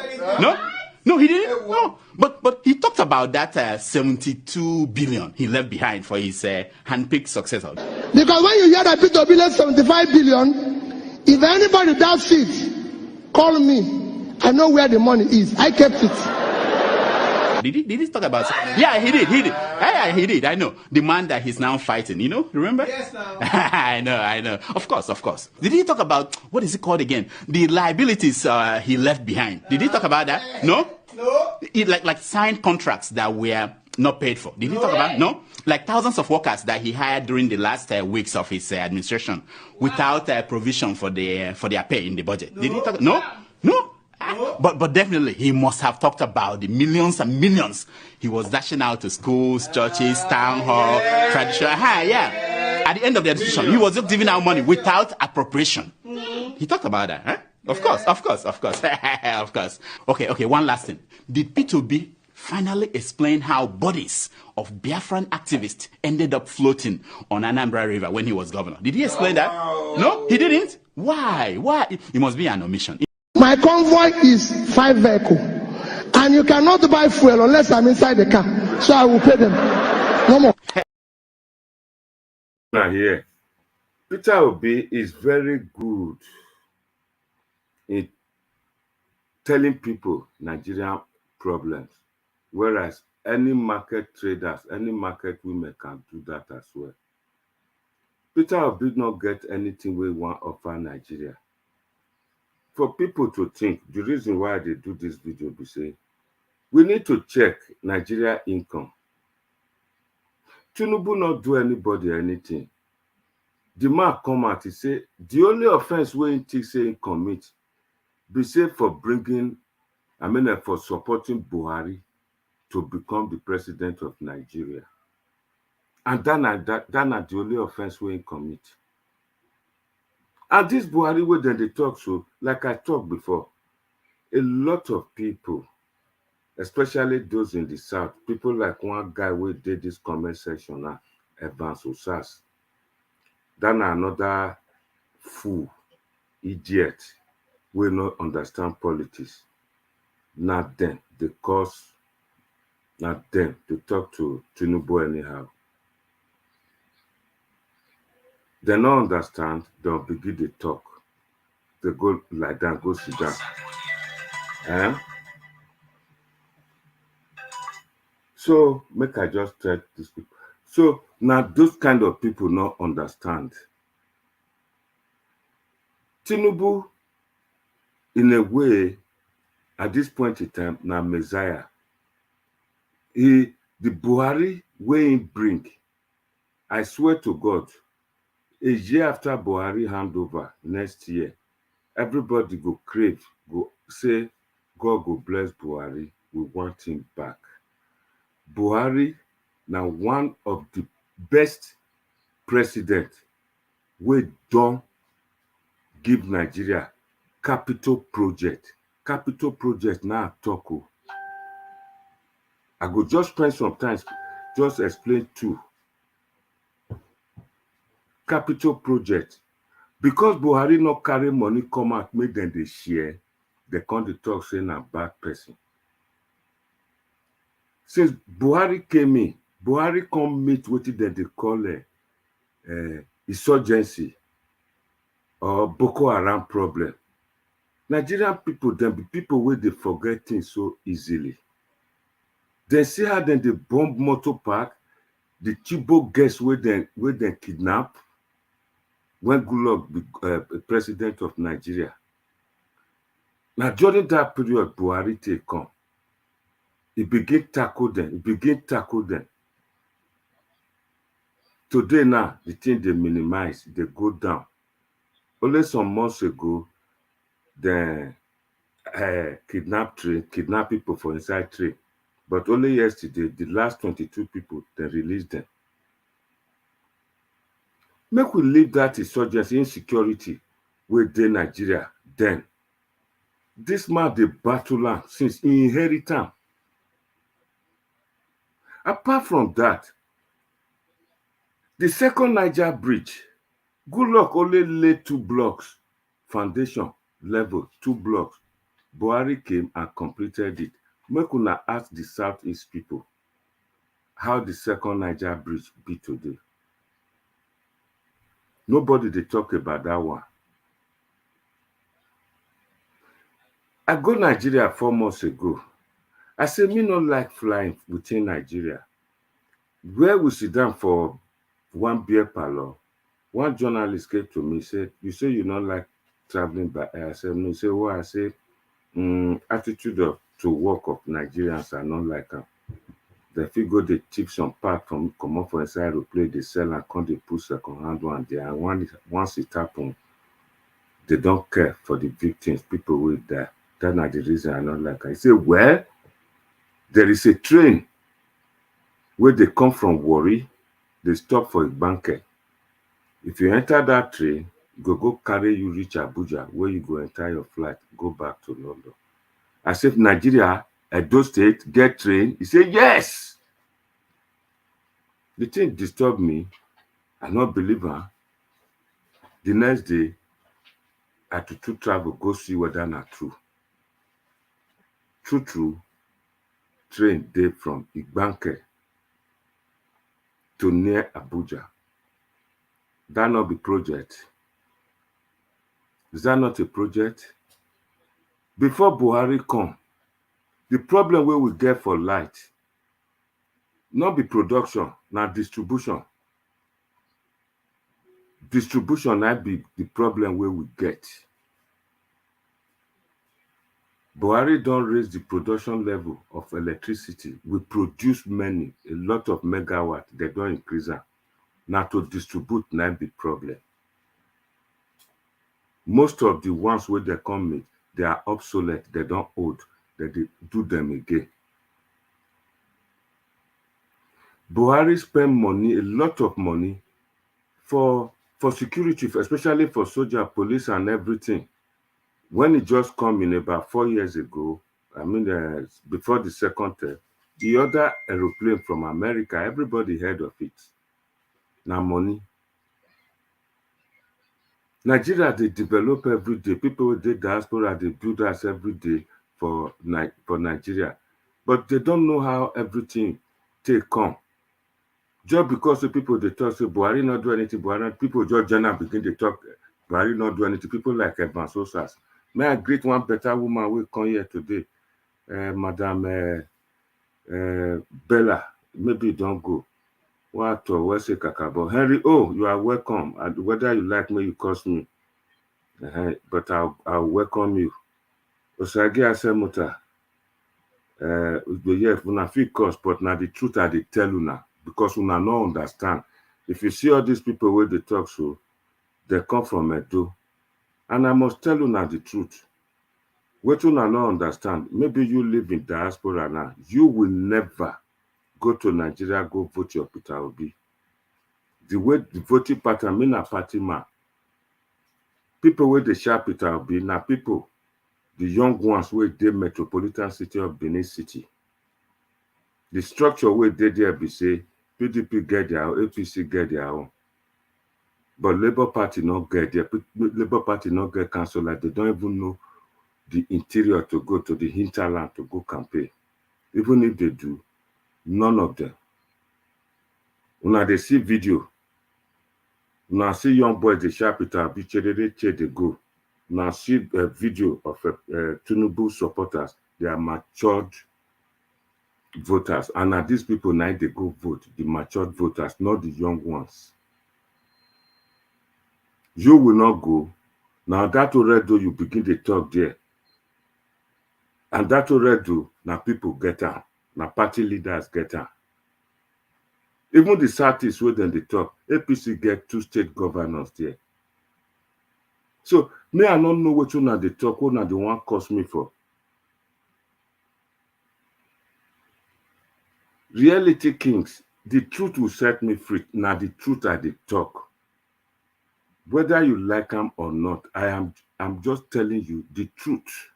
he didn't. No, but he talked about that 72 billion he left behind for his handpicked successor. Because when you hear that Peter Obi left 75 billion, if anybody doubts it, call me. I know where the money is. I kept it. Did he talk about? Yeah, he did. Yeah, he did. I know the man that he's now fighting. You know, remember? Yes, no. I know. Of course. Did he talk about what is it called again? The liabilities he left behind. Did he talk about that? No. Like signed contracts that were not paid for. Did he talk about? No. Like thousands of workers that he hired during the last weeks of his administration without provision for their pay in the budget. Did he talk? No. But definitely he must have talked about the millions and millions he was dashing out to schools, churches, town hall, traditional. Yeah. At the end of the administration, he was just giving out money without appropriation. He talked about that, huh? Of course. Okay, one last thing. Did P2B finally explain how bodies of Biafran activists ended up floating on Anambra River when he was governor? Did he explain that? No, he didn't. Why? It must be an omission. My convoy is 5 vehicles, and you cannot buy fuel unless I'm inside the car. So I will pay them. No more. Now here, Peter Obi is very good in telling people Nigerian problems, whereas any market traders, any market women can do that as well. Peter Obi did not get anything we want to offer Nigeria. For people to think, the reason why they do this video be say, we need to check Nigeria income. Tinubu not do anybody anything. The man come out, he say, the only offense wey he say he commit, be say for for supporting Buhari to become the president of Nigeria. And that not the only offense wey he commit. And this Buhari way then they talk so, like I talked before, a lot of people, especially those in the South, people like one guy who did this comment section now, Evans Osas, then another fool, idiot, will not understand politics. Not them, they talk to Tinubu anyhow. They don't understand, they'll begin to talk. They go like that, go sit down. So, make I just tell these people. So, now those kind of people not understand. Tinubu, in a way, at this point in time, now Messiah. The Buhari way he bring, I swear to God, a year after Buhari handover next year, everybody go crave, go say, God go bless Buhari, we want him back. Buhari, now one of the best president, we don't give Nigeria capital project capital project now talk. I go just spend some time just explain two capital project. Because Buhari no carry money come out, make them they share, they come to talk saying a bad person. Since Buhari came in, Buhari come meet what they call insurgency or Boko Haram problem. Nigerian people, them be people where they forget things so easily. They see how then they bomb motor park, the Chibok guests where they kidnap when Goodluck be president of Nigeria. Now during that period, Buhari take come. He begin tackle them. Today now, the thing they minimize, they go down. Only some months ago, they kidnap people for inside train. But only yesterday, the last 22 people, they released them. Make we leave that insurgency, insecurity within Nigeria. Then, this man, the battle land since he inherited them. Apart from that, the second Niger bridge, Goodluck only laid 2 blocks, foundation level, 2 blocks. Buhari came and completed it. Make una ask the Southeast people how the second Niger bridge be today. Nobody they talk about that one. I go Nigeria 4 months ago. I say me not like flying within Nigeria. Where we sit down for one beer parlor, one journalist came to me, said, "You say you don't like traveling by air." I said, "No." He said, "Well," I say, attitude to work of Nigerians are not like them. They feel go they tip some part from come up for inside to play, they sell and come they put second hand one there. And once it happens, they don't care for the victims, people with that. That's not the reason I don't like it. I say, well, there is a train where they come from Warri, they stop for a banker. If you enter that train, go carry you reach Abuja, where you go enter your flight, go back to London. I said, Nigeria, Edo State, get train. He said, yes. The thing disturbed me. I not believe her. The next day, I had to travel, go see whether not true. True, train day from Igbanke to near Abuja. That not be project? Is that not a project? Before Buhari come, the problem where we get for light, not be production, not distribution. Distribution might be the problem where we get. Buhari don't raise the production level of electricity. We produce many, a lot of megawatt. They don't increase them. Now to distribute might be problem. Most of the ones where they come with, they are obsolete. They don't old. They do them again. Buhari spend money, a lot of money, for security, especially for soldier, police, and everything. When it just come in about 4 years ago, I mean, before the second term, the other aeroplane from America, everybody heard of it. Now money. Nigeria, they develop every day. People with the diaspora, they build us every day for Nigeria. But they don't know how everything take come. Just because the people they talk, say Buhari not do anything, Buhari, people just generally begin to talk, Buhari not do anything. People like Evans Osas. May I greet one better woman who come here today, Madam Bella. Maybe you don't go. What or where say Kakabo? Henry, oh, you are welcome. And whether you like me, you curse me. But I'll welcome you. Osagi Asemuta. Yes, una feel curse, but now the truth I they tell you now. Because una no understand. If you see all these people where they talk so, they come from Edo. And I must tell you now the truth. What una no understand, maybe you live in diaspora now, you will never go to Nigeria, go vote your Peter Obi. The way the voting pattern, me na party man. People where they share Peter Obi, now people, the young ones wey dey metropolitan city of Benin City. The structure wey dey there be say PDP get their own, APC get their own. But Labour Party not get there. Labour Party not get councillor. They don't even know the interior to go to the hinterland to go campaign. Even if they do, none of them. When they see video, when I see young boys, they sharp it up, they go. When I see a video of Tinubu supporters, they are matured voters. And now these people now they go vote, the matured voters, not the young ones. You will not go. Now that already you begin to talk there. And that already now people get out. Now party leaders get out. Even the Southeast where then they talk, APC get 2 state governors there. So me I don't know what you now they talk, what now they want cost me for. Reality kings, the truth will set me free. Now the truth I they talk. Whether you like them or not, I'm just telling you the truth.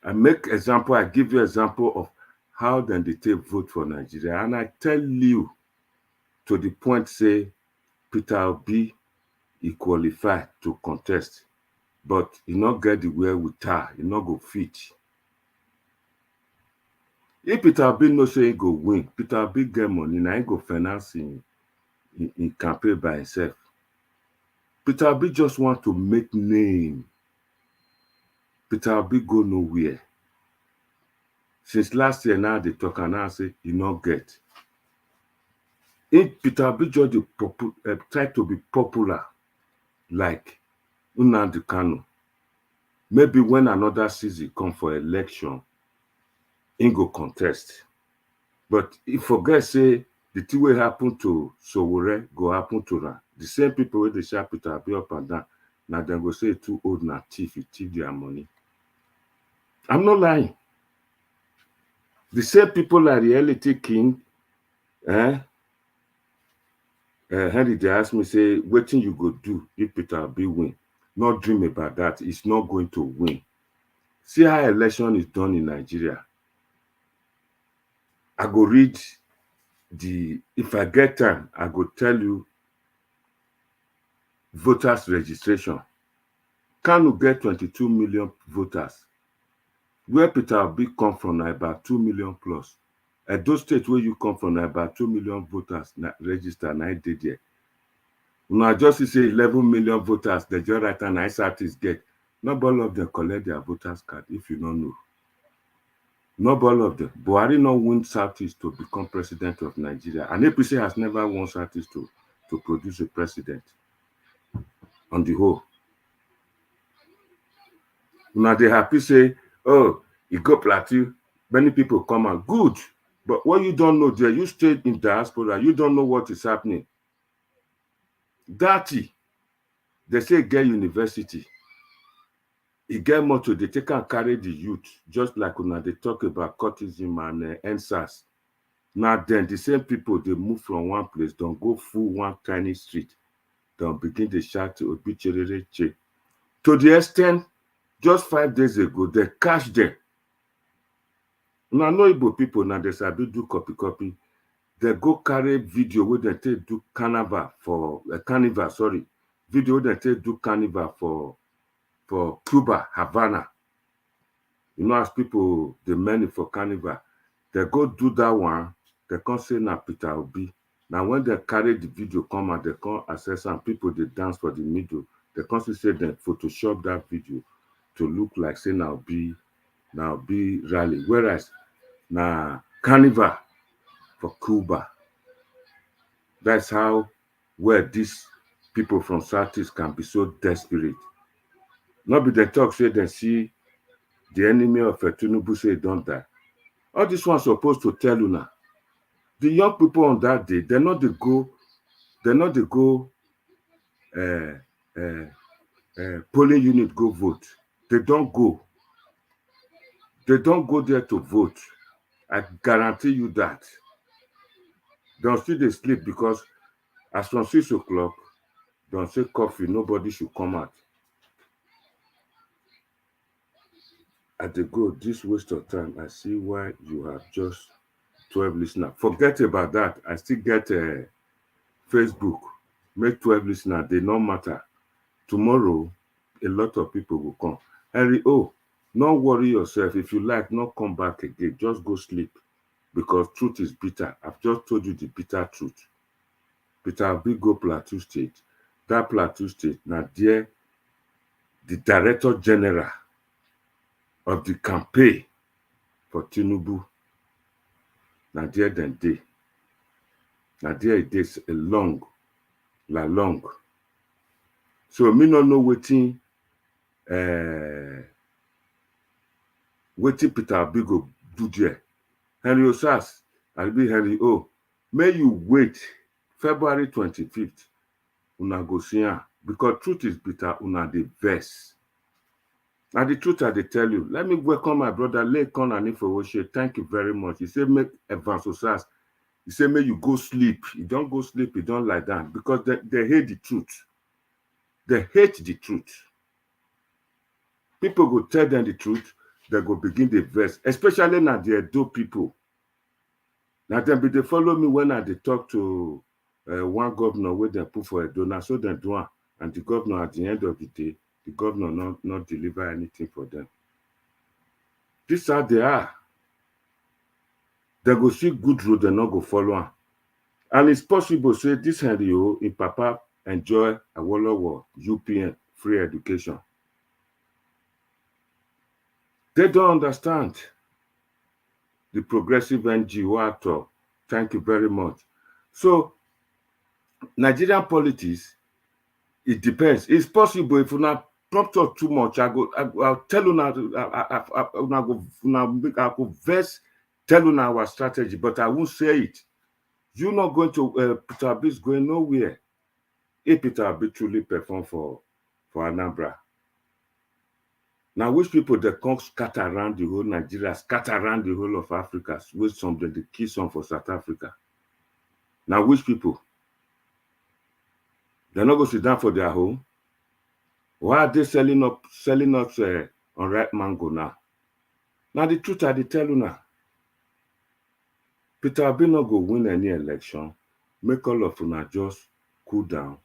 I make example, I give you example of how then they take vote for Nigeria. And I tell you to the point say Peter Obi he qualified to contest, but he not get the wherewithal, he not go fit. If Peter Obi no say he go win, Peter Obi get money, now he go finance in campaign by himself. Peter Obi just want to make name. Peter Obi go nowhere. Since last year now they talk and now say he not get. If Peter Obi just try to be popular like Nnamdi Kanu, maybe when another season come for election, he go contest. But he forget say the thing will happen to Sowore go happen to her. The same people with the sharp Peter Obi up and down. Now they go say too old na thief, he thief their money. I'm not lying. The same people like reality king, Henry they ask me say, what thing you go do if Peter Obi win? Not dream about that. It's not going to win. See how election is done in Nigeria. I go read if I get time, I go tell you voters registration. Kanu get 22 million voters. Where Peter Obi come from na about 2 million plus. At those states where you come from na about 2 million voters register na did there. Now just say 11 million voters, the just right and nice artists get. Not all of them collect their voters card if you don't know. Not all of them. Buhari not win Southeast to become president of Nigeria. And APC has never won Southeast to produce a president. On the whole. Now they happy say, oh, you go plateau, many people come out. Good. But what you don't know there, you stayed in diaspora, you don't know what is happening. Dirty. They say get university. It get more to they take and carry the youth, just like when they talk about cultism and NSAS. Now then, the same people, they move from one place, don't go full one tiny street, don't begin to shout to obituary. To the extent, just 5 days ago, they catch them. Now, no Igbo people, now they sabi do copy. They go carry video where they take do carnival, video where they take do carnival for Cuba, Havana. You know, as people, the money for carnival, they go do that one, they can't say na Peter Obi. Now, when they carry the video come out, they can't access and people, they dance for the middle. They can't say they Photoshop that video to look like, say, now be rally. Whereas, now, carnival for Cuba. That's how, where these people from Southeast can be so desperate. Not be the talk say they see the enemy of Tinubu say don't die. All this one's supposed to tell you now. The young people on that day, they're not the go polling unit go vote. They don't go. They don't go there to vote. I guarantee you that. Don't still they sleep because as from 6 o'clock, don't say coffee, nobody should come out. at the go, this waste of time, I see why you have just 12 listeners. Forget about that. I still get Facebook. Make 12 listeners. They don't matter. Tomorrow, a lot of people will come. Henry, don't worry yourself. If you like, not come back again. Just go sleep. Because truth is bitter. I've just told you the bitter truth. Peter Obi go Plateau State. That Plateau State, now there, the Director General of the campaign for Tinubu, now there then day. Now there it is a long. So me not know waiting Peter Obi go do there. Henry Osas, I'll be Henry O. May you wait February 25th. Una go see her. Because truth is bitter, una the verse. Now the truth I dey tell you. Let me welcome my brother Lekon Anifowoshe. Thank you very much. He said make Evans Osas. He said may you go sleep. You don't go sleep, you don't lie down. Because they hate the truth. They hate the truth. People go tell them the truth, they go begin the verse. Especially now the Edo people. Now they follow me when I talk to one governor where they put for a donor, so they do it. And the governor at the end of the day, the governor not deliver anything for them. This is how they are. They go see good road, they not go follow am. And it's possible say this Henry O in Papa enjoy Awolowo UPN free education. They don't understand the progressive NGO at all. Thank you very much. So Nigerian politics, it depends. It's possible if you not prompt us too much, I'll tell you now. I go verse tell you our strategy, but I won't say it. You're not going to Peter Obi is going nowhere. If Peter Obi truly perform for Anambra. Now, which people that come scatter around the whole Nigeria, scatter around the whole of Africa, with some they kill some for South Africa. Now, which people? They're not going to sit down for their home. Why are they selling us on ripe mango now? Now, the truth I tell you now. Peter Obi not go win any election. Make all of una just cool down.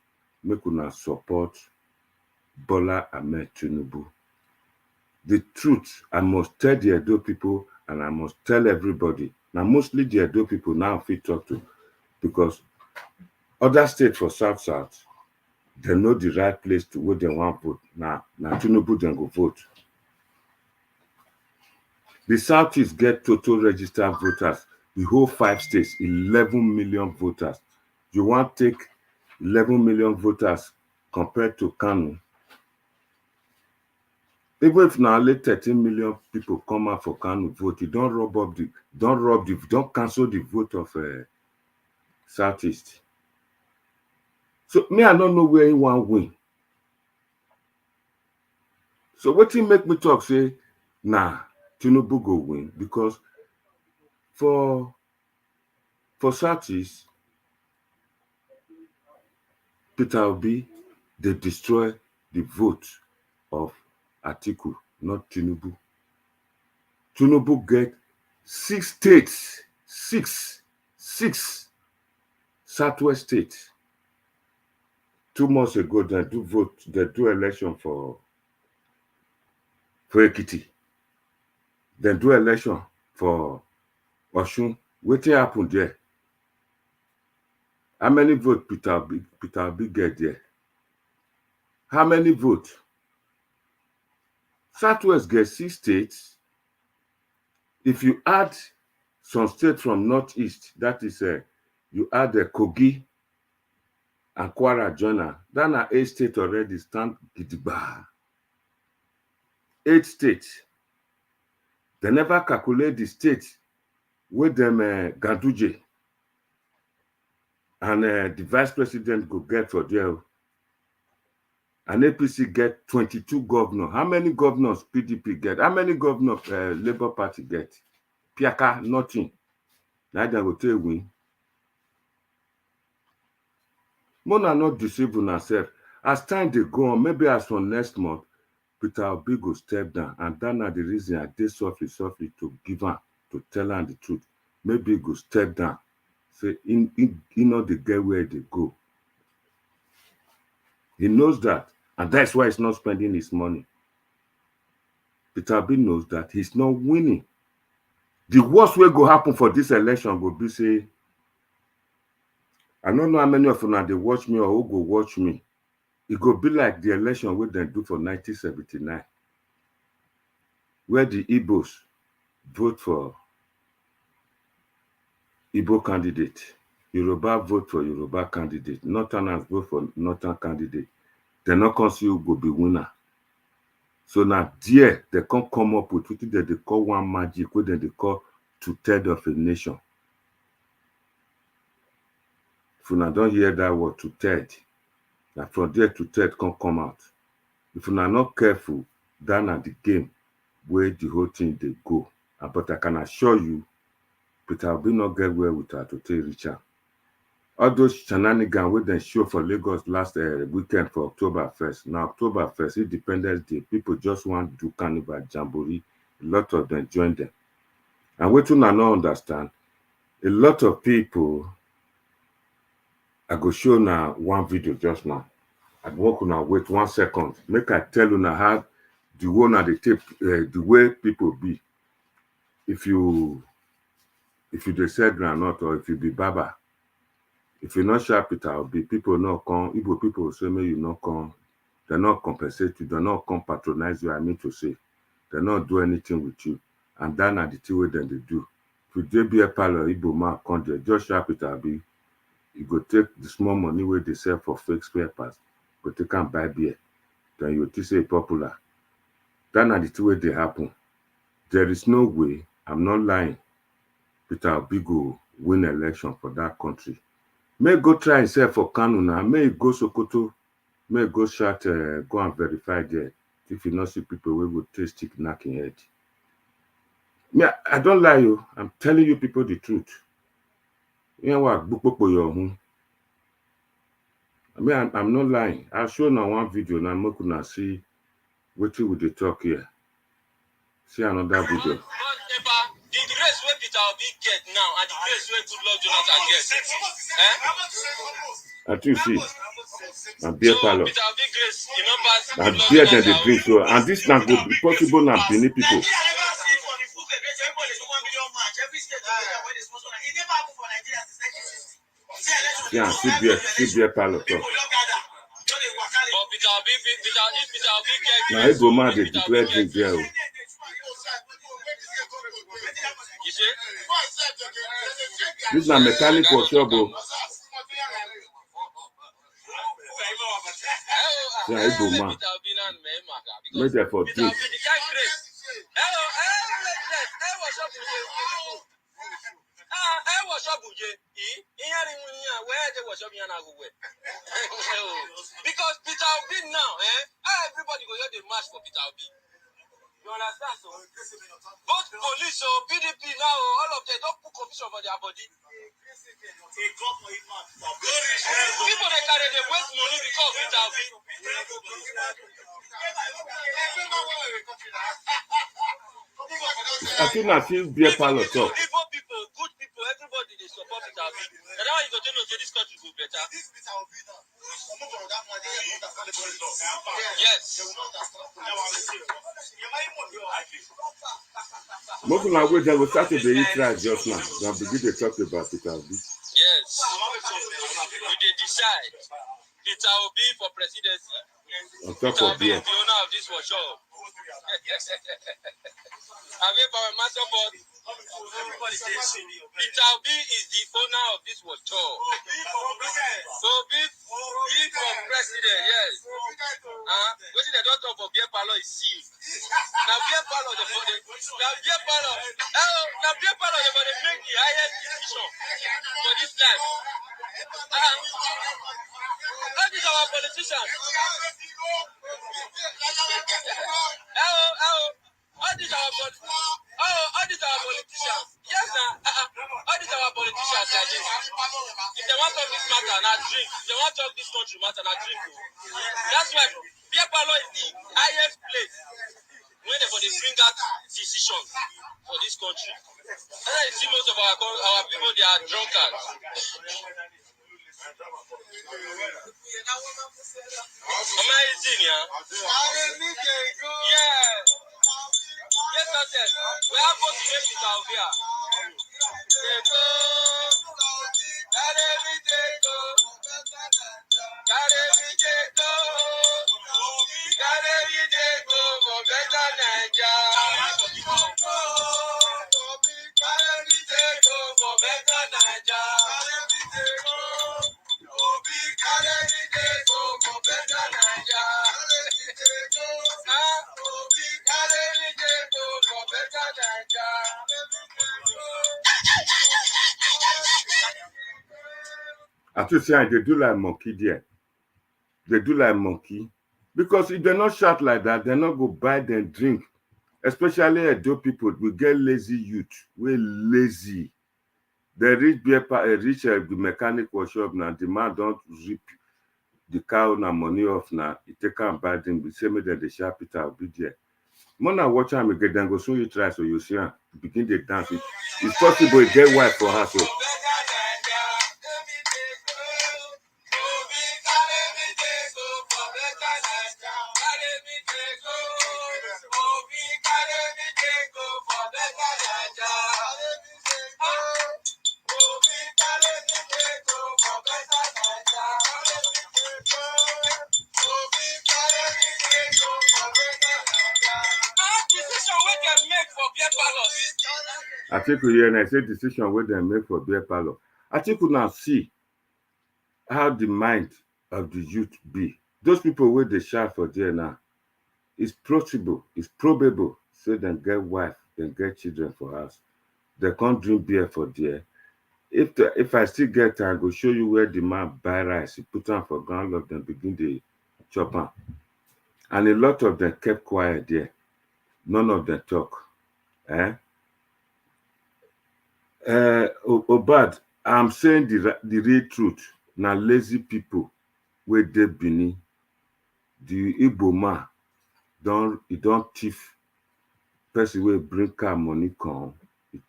Make una support Bola Ahmed Tinubu. The truth, I must tell the Edo people and I must tell everybody. Now, mostly the Edo people now fit talk to because other states for South, they know the right place to where they want to vote. Now Tinubu then go vote. The Southeast get total registered voters. The whole 5 states, 11 million voters. You want to take 11 million voters compared to Kano. Even if now only 13 million people come out for Kano vote, you don't cancel the vote of Southeast. So me, I don't know where he want win. So what he make me talk say, nah, Tinubu go win because for Southeast, Peter Obi, they destroy the vote of Atiku, not Tinubu. Tinubu get 6 states, 6 Southwest states. 2 months ago, they do election for Ekiti. They do election for Osun. What happened there? How many votes Peter Obi get there? How many votes? Southwest gets 6 states. If you add some states from Northeast, that is, you add the Kogi and Kwara Jona, then 8 states already stand gidigba. 8 states. They never calculate the states with them Ganduje and the vice president go get for there. And APC get 22 governors. How many governors PDP get? How many governors Labour Party get? Piaka, nothing. Now they go take win. Mona not deceive ourselves. As time they go on, maybe as from next month, Peter Obi go step down, and that na the reason I did softly to give am, to tell am the truth. Maybe he go step down. Say, he know the get where they go. He knows that, and that's why he's not spending his money. Peter Obi knows that he's not winning. The worst way go happen for this election will be say, I don't know how many of you they watch me or who go watch me. It go be like the election we then do for 1979, where the Igbos vote for Igbo candidate, Yoruba vote for Yoruba candidate, Northerners vote for Northern candidate. They not consider who go be winner. So now there they can't come up with what they call one magic, what they call 2/3 of a nation. If you now don't hear that word 2/3, that from there 2/3 can't come out. If you are not careful, that at the game where the whole thing they go. But I can assure you, Peter Obi not get well with her to take Richard. All those shenanigans wey dem show for Lagos last weekend for October 1st. Now, October 1st, Independence Day, people just want to do carnival, jamboree. A lot of them join them. And what you not understand, a lot of people, I go show now one video just now. I walk now, wait 1 second. Make I tell you now how the one at the tape, the way people be. If you dey sell groundnut or if you be barber, if you not sharp it out, be people not come, Igbo people will say, may you not come, they not compensate you, they not come patronize you, I mean to say. They not do anything with you. And that are the two way then they do. If you be a parlor, Igbo man come there, just sharp it out, you go take the small money where they sell for fake spare parts, but they can't buy beer. Then you will say popular. That are the two way they happen. There is no way, I'm not lying, Peter Obi go win election for that country. May go try himself for Kanu now. May go Sokoto. May go shut, go and verify there. If you not see people, we will taste stick knocking head. Me, I don't lie you. I'm telling you people the truth. You know what? I mean, I'm not lying. I'll show now one video now. I'm going to see what you would talk here. See another video. The grace where Peter Obi get now and the grace where good Lord Jonathan get. As you see, and beer parlor. Peter Obi grace, you know, pass and beer then they drink so, and this now go be possible now Benin people. Yeah, see beer parlor talk. Now he go mad they declare drink there. This is a mechanic for sure, bro. Yeah, he go mad. Make that for drink. Because Peter Obi now, everybody go hear the march for Peter Obi. You understand? So both police or PDP now, all of them don't put confusion for their body. People they carry the waste money because of Peter Obi. I think I feel beer parlor talk. Igbo people, good people, everybody they support Peter Obi. And now you go to know this country will be better. Yes. Most of my way they will start to eat right just now. Now begin to talk about Peter Obi. Yes. We did decide Peter Obi for presidency. On top Peter of Obi beer. is the owner of this workshop. I mean, by my master board, Peter Obi is the owner of this workshop. So be for president, yes. What did they don't talk for beer parlor is see. Now beer parlor the body. Now beer parlor. Now beer parlor the body make the highest decision for this land. That is our politicians. All these our politicians. Yes, all these our politicians like this. If they want to talk this matter, now drink. If they want to talk this country matter, now drink. That's why beer parlor is the highest place decision for this country. And I see most of our people, they are drunkards. Amazing, yeah. Yeah. Yes, sir. We have both places out here. I to say they do like monkey there. They do like monkey. Because if they're not shout like that, they're not go buy them drink. Especially Edo people, we get lazy youth. We're lazy. They reach the mechanic workshop now. The man don't rip the cow na money off now. It take and buy them. We say me that the sharp it will be there. Mona watch him get then go soon you try so you see her begin the dance. It's possible to get white for her so. I think we hear and I say decision where they make for beer parlor. I think we now see how the mind of the youth be. Those people where they shout for there now, it's possible, it's probable, so they get wife, they get children for us. They can't drink beer for there. If I still get time, I go show you where the man buy rice, he put on for ground love, then begin the chop on. And a lot of them kept quiet there. None of them talk. Obad, I'm saying the real truth. Now lazy people where they Benin, the Igbo man don't thief person will bring car money come,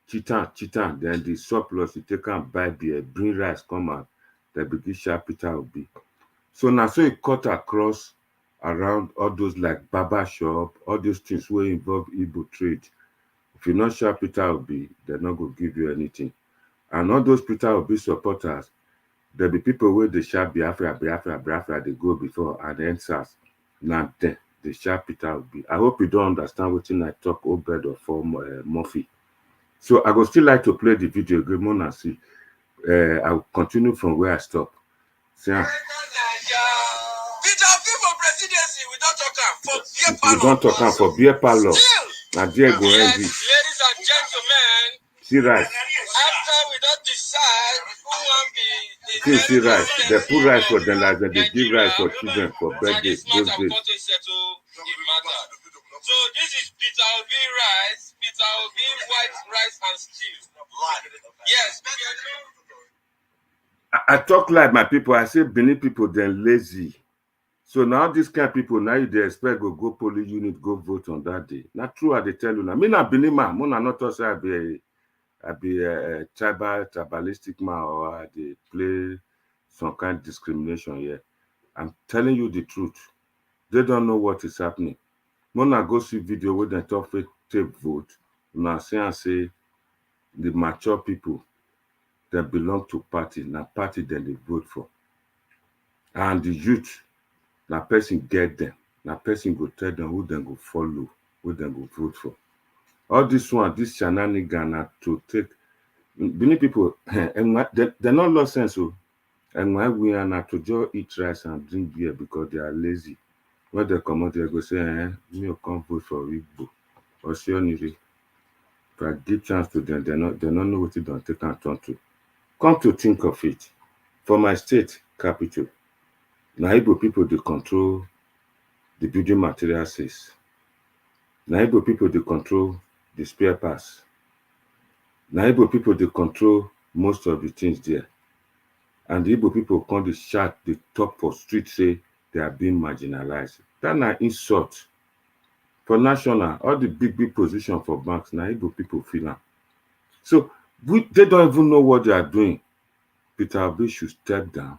cheat, then the surplus you take and buy beer, bring rice come out, they begin sharp it will be. So now so it cut across around all those like barber shop, all those things where involve Igbo trade. If you not sharp Peter Obi, they're not going to give you anything. And all those Peter Obi supporters, there'll be people where they sharp Biafra, they go before and answers. Now then, they sharp Peter Obi. I hope you don't understand what I talk Obed or for Murphy. So I would still like to play the video game on and see. I'll continue from where I stopped. See, we don't talk for beer parlor. Now there go ladies and gentlemen, see right. After we don't decide who will be See rice. They put rice for them like they give rice for children for birthdays those days. So this is Peter Obi rice, Peter Obi white rice and stew. Yes. I talk like my people. I say Benin people then lazy. So now these kind of people now they expect go polling unit go vote on that day. Not true. I they tell you now. Me not Benin man. Me not also I be a tribalistic man or I they play some kind of discrimination here. I'm telling you the truth. They don't know what is happening. When I go see video where they talk fake tape vote, now say and say the mature people that belong to party, now party that they vote for. And the youth, now person get them. Now person go tell them who then go follow, who then go vote for. All this one, this shenanigan to take many people they're not lost sense. So and why we are not to just eat rice and drink beer because they are lazy. When they come out, they go say, me come vote for Igbo or Sioniri. If I give chance to them, they don't know what it don't take and turn to. Come to think of it, for my state capital, now Igbo people they control the building material sales. Now Igbo people they control the spare parts. Now Igbo people they control most of the things there. And the Igbo people come to shout the top for street say they are being marginalized. That's an insult For national, all the big position for banks, now Igbo people feel am. So they don't even know what they are doing. Peter Obi should step down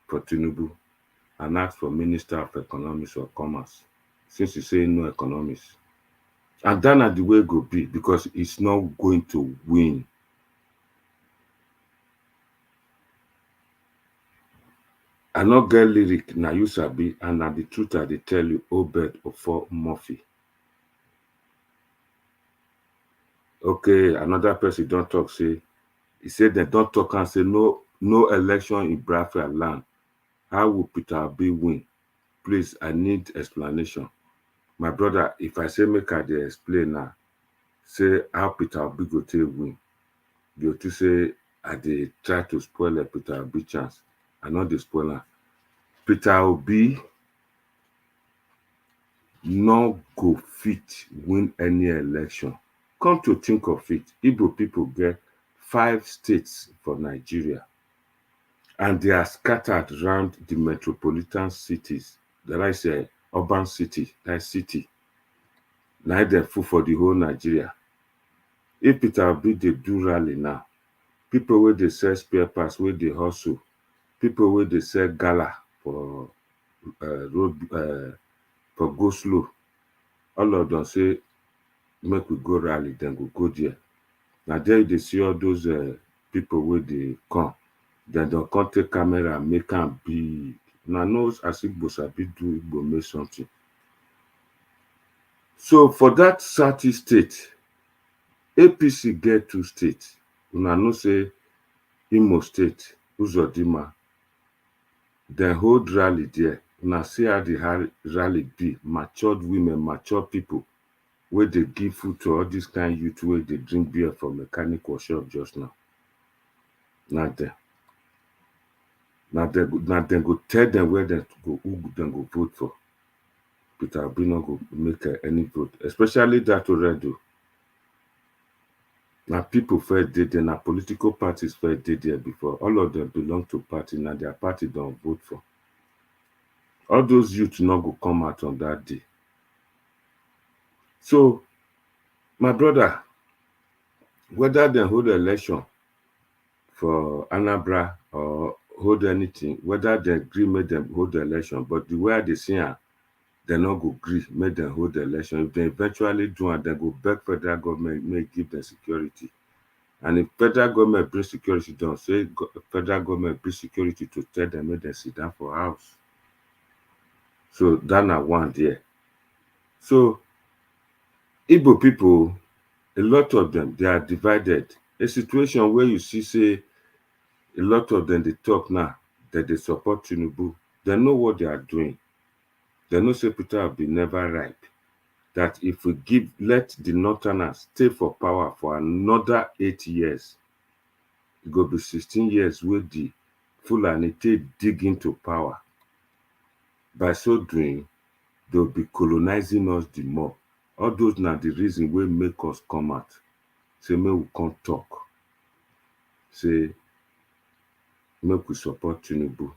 for Tinubu and ask for Minister of Economics or Commerce, since he say no economics. And that na the way it go be, because it's not going to win. I not get lyric, na you sabi, and na the truth I dey tell you, Obed Ofo Murphy. Okay, another person don't talk, say, he said they don't talk and say no election in Biafra land. How will Peter Obi win? Please, I need explanation. My brother, if I say make I dey explain now, say how Peter Obi go take win. You to say I dey try to spoil a Peter Obi chance. I know the spoiler. Peter Obi no go fit win any election. Come to think of it, Igbo people get 5 states for Nigeria, and they are scattered around the metropolitan cities. That I say urban city, that city. Now they're full for the whole Nigeria. If Peter Obi dey do rally now, people where they sell spare parts, where they hustle, people where they sell gala for road for go slow, all of them say make we go rally, then go there. Now there they see all those people where they come, then they'll come take camera and make them big. Now knows as Igbo sabi do Igbo make something. So for that Southeast state, APC get 2 states. Una know say Imo State, Uzodinma, then hold rally there. Una see how the rally be. Matured women, mature people, where they give food to all this kind of youth, where they drink beer from mechanic workshop just now. Not there. Now they go tell them where they go, who then go vote for. Peter Obi no go make any vote, especially that already. Now people first did there, now political parties first did there before. All of them belong to party, now their party don't vote for. All those youth not go come out on that day. So, my brother, whether they hold election for Anambra or hold anything, whether they agree make them hold the election, but the way they see it, they not go agree make them hold the election. If they eventually do it, they go beg federal government may give them security. And if federal government bring security, don't say federal government bring security to tell them make them sit down for house. So that na one there. So Igbo people, a lot of them, they are divided. A situation where you see, say, a lot of them, they talk now that they support Tinubu. They know what they are doing. They know say Peter Obi never ripe. That if we let the Northerners stay for power for another 8 years, it will be 16 years with the Fulani dig into power. By so doing, they'll be colonizing us the more. All those now the reason will make us come out. Say, may we can't talk. Say, make we support Tinubu.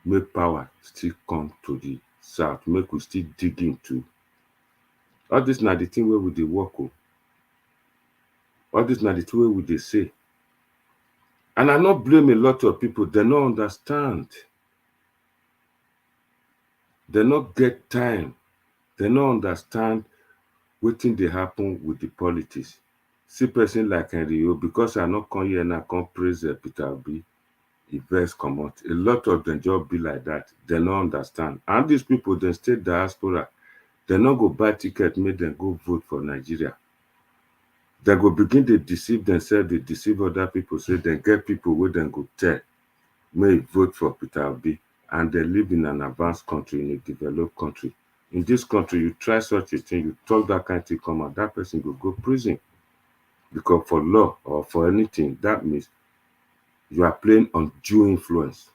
Make power still come to the south. Make we still dig into. All this now the thing where we dey work. All this now the thing where we dey say. And I not blame a lot of people. They don't understand. They not get time. They don't understand what thing they happen with the politics. See person like Henry O, because I not come here and I can't praise Peter Obi, he verse come out. A lot of them just be like that. They don't understand. And these people, they stay diaspora. They not go buy ticket, make them go vote for Nigeria. They go begin to deceive themselves, they deceive other people, say they get people where they go tell, may vote for Peter Obi, and they live in an advanced country, in a developed country. In this country, you try such a thing, you talk that kind of thing, come out, that person will go prison. Because for law or for anything, that means you are playing undue influence.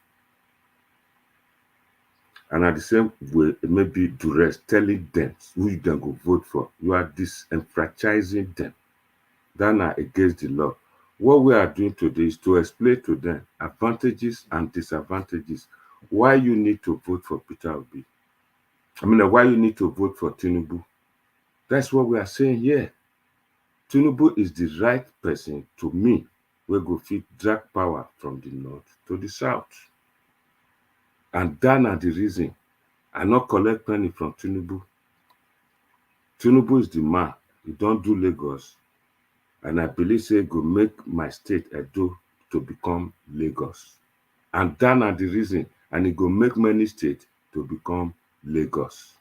And at the same way, it may be duress, telling them who you can go vote for. You are disenfranchising them. That are against the law. What we are doing today is to explain to them advantages and disadvantages. Why you need to vote for Peter Obi. I mean, why you need to vote for Tinubu? That's what we are saying here. Tinubu is the right person to me. We go fit drag power from the north to the south. And that are the reason I not collect penny from Tinubu. Tinubu is the man. He don't do Lagos. And I believe say go make my state Edo to become Lagos. And that are the reason. And it go make many states to become Lagos.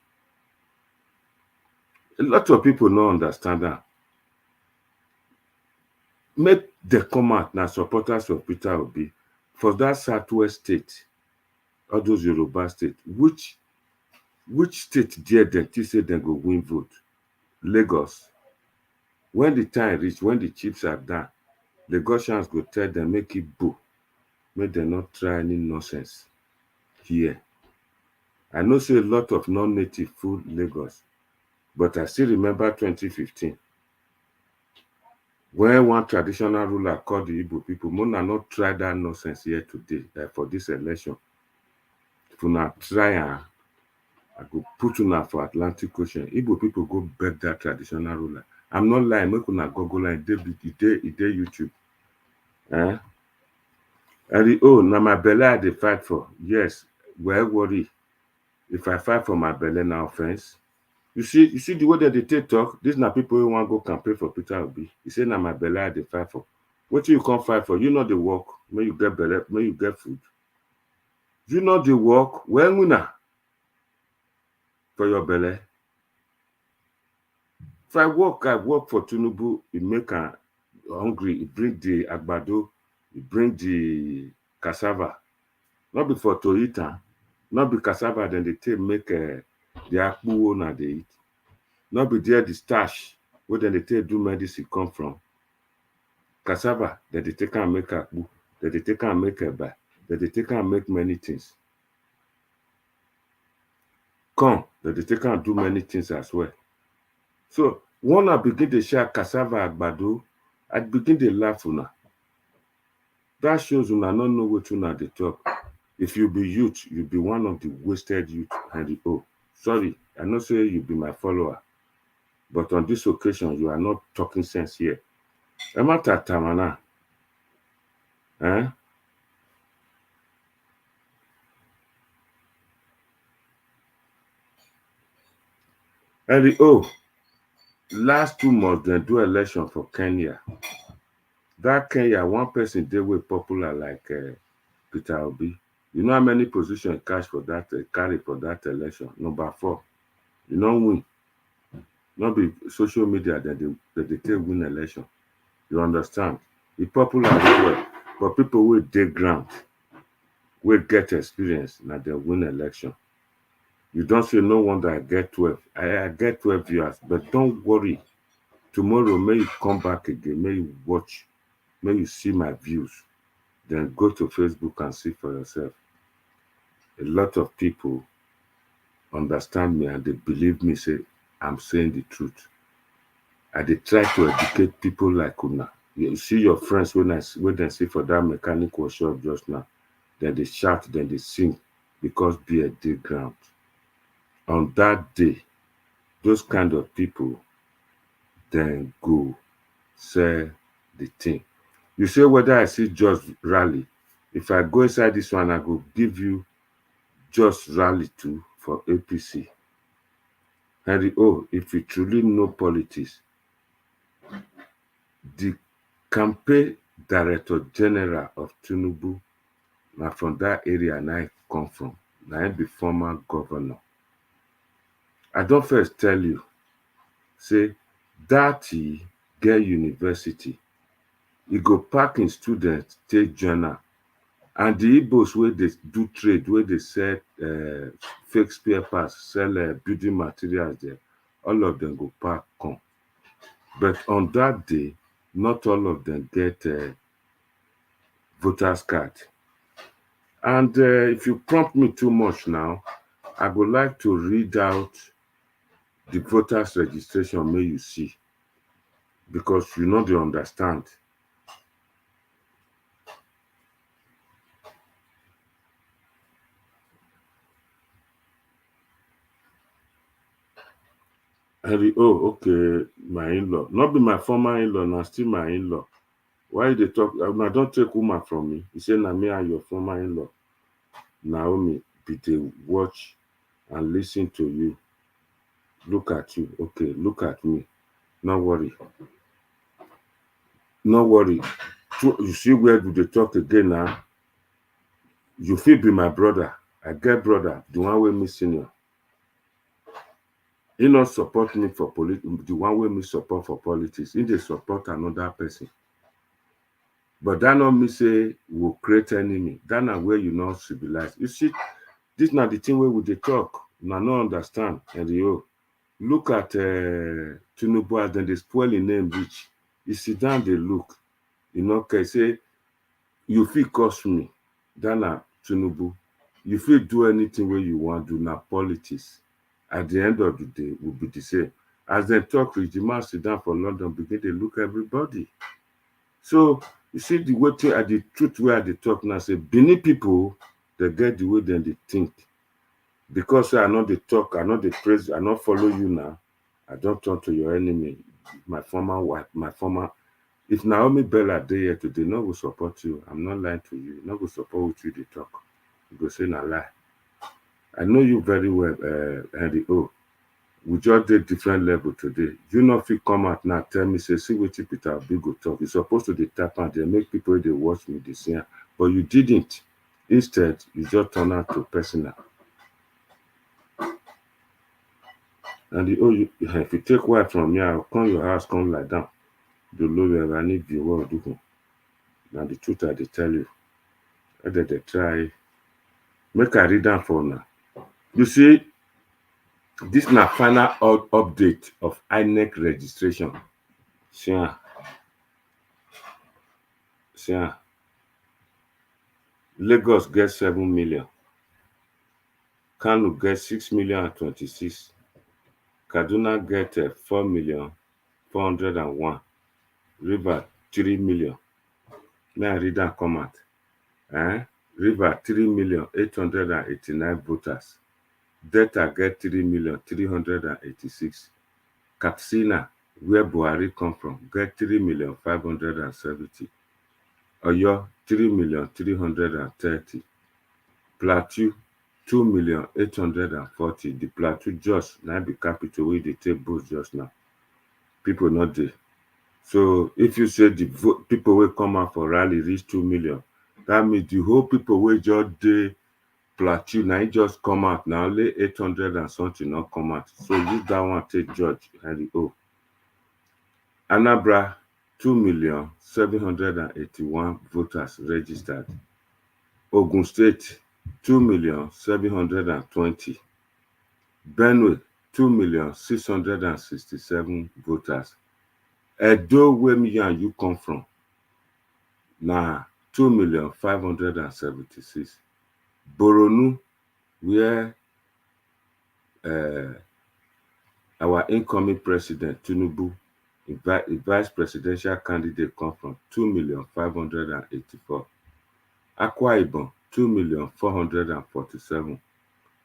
A lot of people don't understand that. Make the come out now supporters of Peter Obi for that Southwest state, all those Yoruba states. Which state there they say they go win vote? Lagos. When the time reach, when the chips are done, Lagosians go tell them make it boo. Make them not try any nonsense here. I know say a lot of non-native food Lagos, but I still remember 2015 when one traditional ruler called the Igbo people, Mona not try that nonsense here today for this election. If una try I go put una for Atlantic Ocean. Igbo people go beg that traditional ruler. I'm not lying, make una Google line, it dey YouTube. And na my belly I dey fight for. Yes, well worry. If I fight for my belly, na offense. You see the way that they take talk, these na people who want to go campaign for Peter Obi. You say na my belly I dey fight for. What you can't fight for? You know the work, may you get belly, may you get food. You know the work, well winner for your belly. If I work for Tinubu, it make her hungry, it bring the agbado, it bring the cassava. Not before to eat, not be cassava, then they take make the akpu na they eat. Not be there the starch, where then they take do medicine come from. Cassava, that they take and make akpu, that they take and make eba, that they take and make many things. Corn, that they take and do many things as well. So when I begin to share cassava agbado, I begin to laugh una. That shows una not know what una dey talk. If you be youth, you be one of the wasted youth and sorry, I know say you be my follower, but on this occasion you are not talking sense here. Emata tamana. And last 2 months they do election for Kenya. That Kenya, one person they were popular like Peter Obi. You know how many positions cash for that carry for that election? Number 4. You know win. Not be social media that they take win election. You understand? The popular as well, but people will dig ground, will get experience, now they win election. You don't say no wonder I get 12. I get 12 years, but don't worry. Tomorrow may you come back again, may you watch, may you see my views. Then go to Facebook and see for yourself. A lot of people understand me and they believe me, say I'm saying the truth. I dey try to educate people like una. You see your friends when they see for that mechanic workshop just now, then they shout, then they sing because beer dig ground. On that day, those kind of people then go sell the thing. You say whether I see just rally. If I go inside this one, I go give you just rally too for APC. And if you truly know politics, the campaign director general of Tinubu, now from that area and I come from, now be former governor. I don't first tell you, say that he get university, he go pack in students, take journal, and the Igbos where they do trade, where they sell fake spare parts, sell building materials there, all of them go pack come. But on that day, not all of them get voters card. And if you prompt me too much now, I would like to read out the voters registration may you see, because you know they understand. Okay, my in-law. Not be my former in-law, now still my in-law. Why they talk? I don't take woman from me. He said, "Na me and your former in-law, Naomi, be they watch and listen to you. Look at you. Okay, look at me. No worry. No worry. You see where do they talk again now? You feel be my brother. I get brother, the one way me senior. He not support me for politics. The one way me support for politics. He they support another person. But that not me say will create enemy. That not where you not civilize. You see, this not the thing where we they talk. Now no understand. And you look at Tinubu as then they spoil in name rich. You sit down, they look. You know, can say you feel cost me. That not Tinubu. You feel do anything where you want to do now politics. At the end of the day, will be the same. As they talk, the man sit down for London, begin to look everybody. So you see the way at the truth where they talk now, say Benin people, they get the way then they think. Because I know they talk, I know they praise, I not follow you now. I don't turn to your enemy, my former wife, my former. If Naomi Bella day here today, no will support you. I'm not lying to you. No will support with you they talk. You go say na lie. I know you very well, Henry O. We just did different level today. You know if you come out now, tell me, say, see what Peter Obi go talk. You're supposed to tap and they make people they watch me this year. But you didn't. Instead, you just turn out to personal. And if you take wife from me, I'll come your house, come lie down. The lower I need the world do. Now the truth I they tell you. Whether they try. Make I read down for now. You see, this is the final update of INEC registration. See, Lagos gets 7 million. Kano gets 6 million and 26. Kaduna get 4 million 401. River 3 million. May I read that comment? River 3 million 889 voters. Delta get 3 million 386. Katsina, where Buhari come from, get 3 million 570. Oyo 3 million 330. Plateau 2 million 840. The Plateau just now be capital where they take both just now. People not there. So if you say the people will come out for rally reach 2 million, that means the whole people will just the Plateau now just come out now only 800 and something not come out. So use that one take judge Henry O. Anambra 2 million 781 voters registered. Ogun State 2 million 720. Benue 2 million 667 voters. Edo, where me and you come from, now 2 million 576. Boronu, where our incoming president Tinubu, vice presidential candidate, come from, 2 million 584. Akwa Ibom 2 million 447.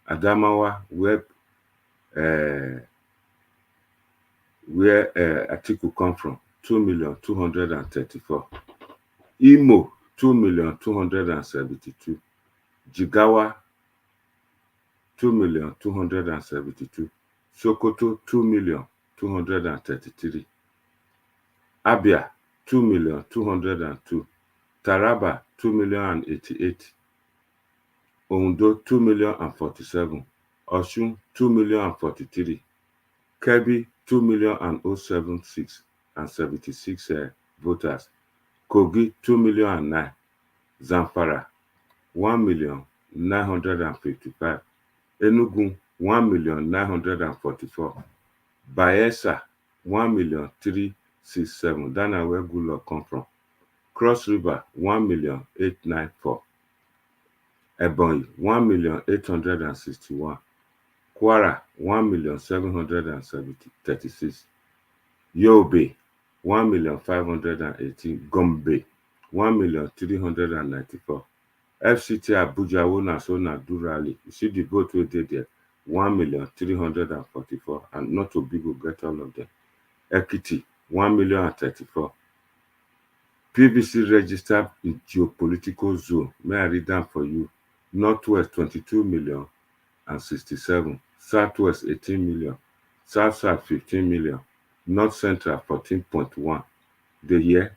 Adamawa, where Atiku come from, 2 million 234. Imo 2 million 272. Jigawa 2 million 272. Sokoto 2 million 233. Abia 2 million 202. Taraba 2 million 88. Ondo 2 million 47. Osun 2 million 43. Kebbi 2 million 076 and 76 voters. Kogi 2 million 9. Zamfara 1 million 955. Enugu 1 million 944. Bayelsa 1 million 367. That's where good luck come from. Cross River 1 million 894. Ebonyi 1 million 861. Kwara 1 million 736. Yobe 1 million 518. Gombe 1 million 394. FCT Abuja Wona Sona do rally. You see the vote we did there. 1,344,000, and not to big will get all of them. Ekiti, 1,034,000. PVC registered in geopolitical zone. May I read them for you? Northwest, 22,067,000. Southwest, 18 million. South 15 million. North Central, 14.1. The year.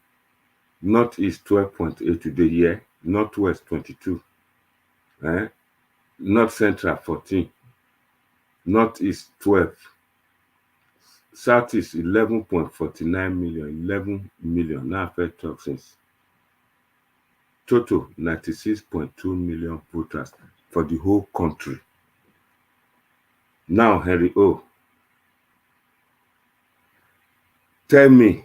Northeast, 12.8 the year. Northwest, 22. North Central, 14. Northeast, 12. Southeast, 11.49 million. 11 million. Now I've talk since. Total, 96.2 million voters for the whole country. Now, Harry O, tell me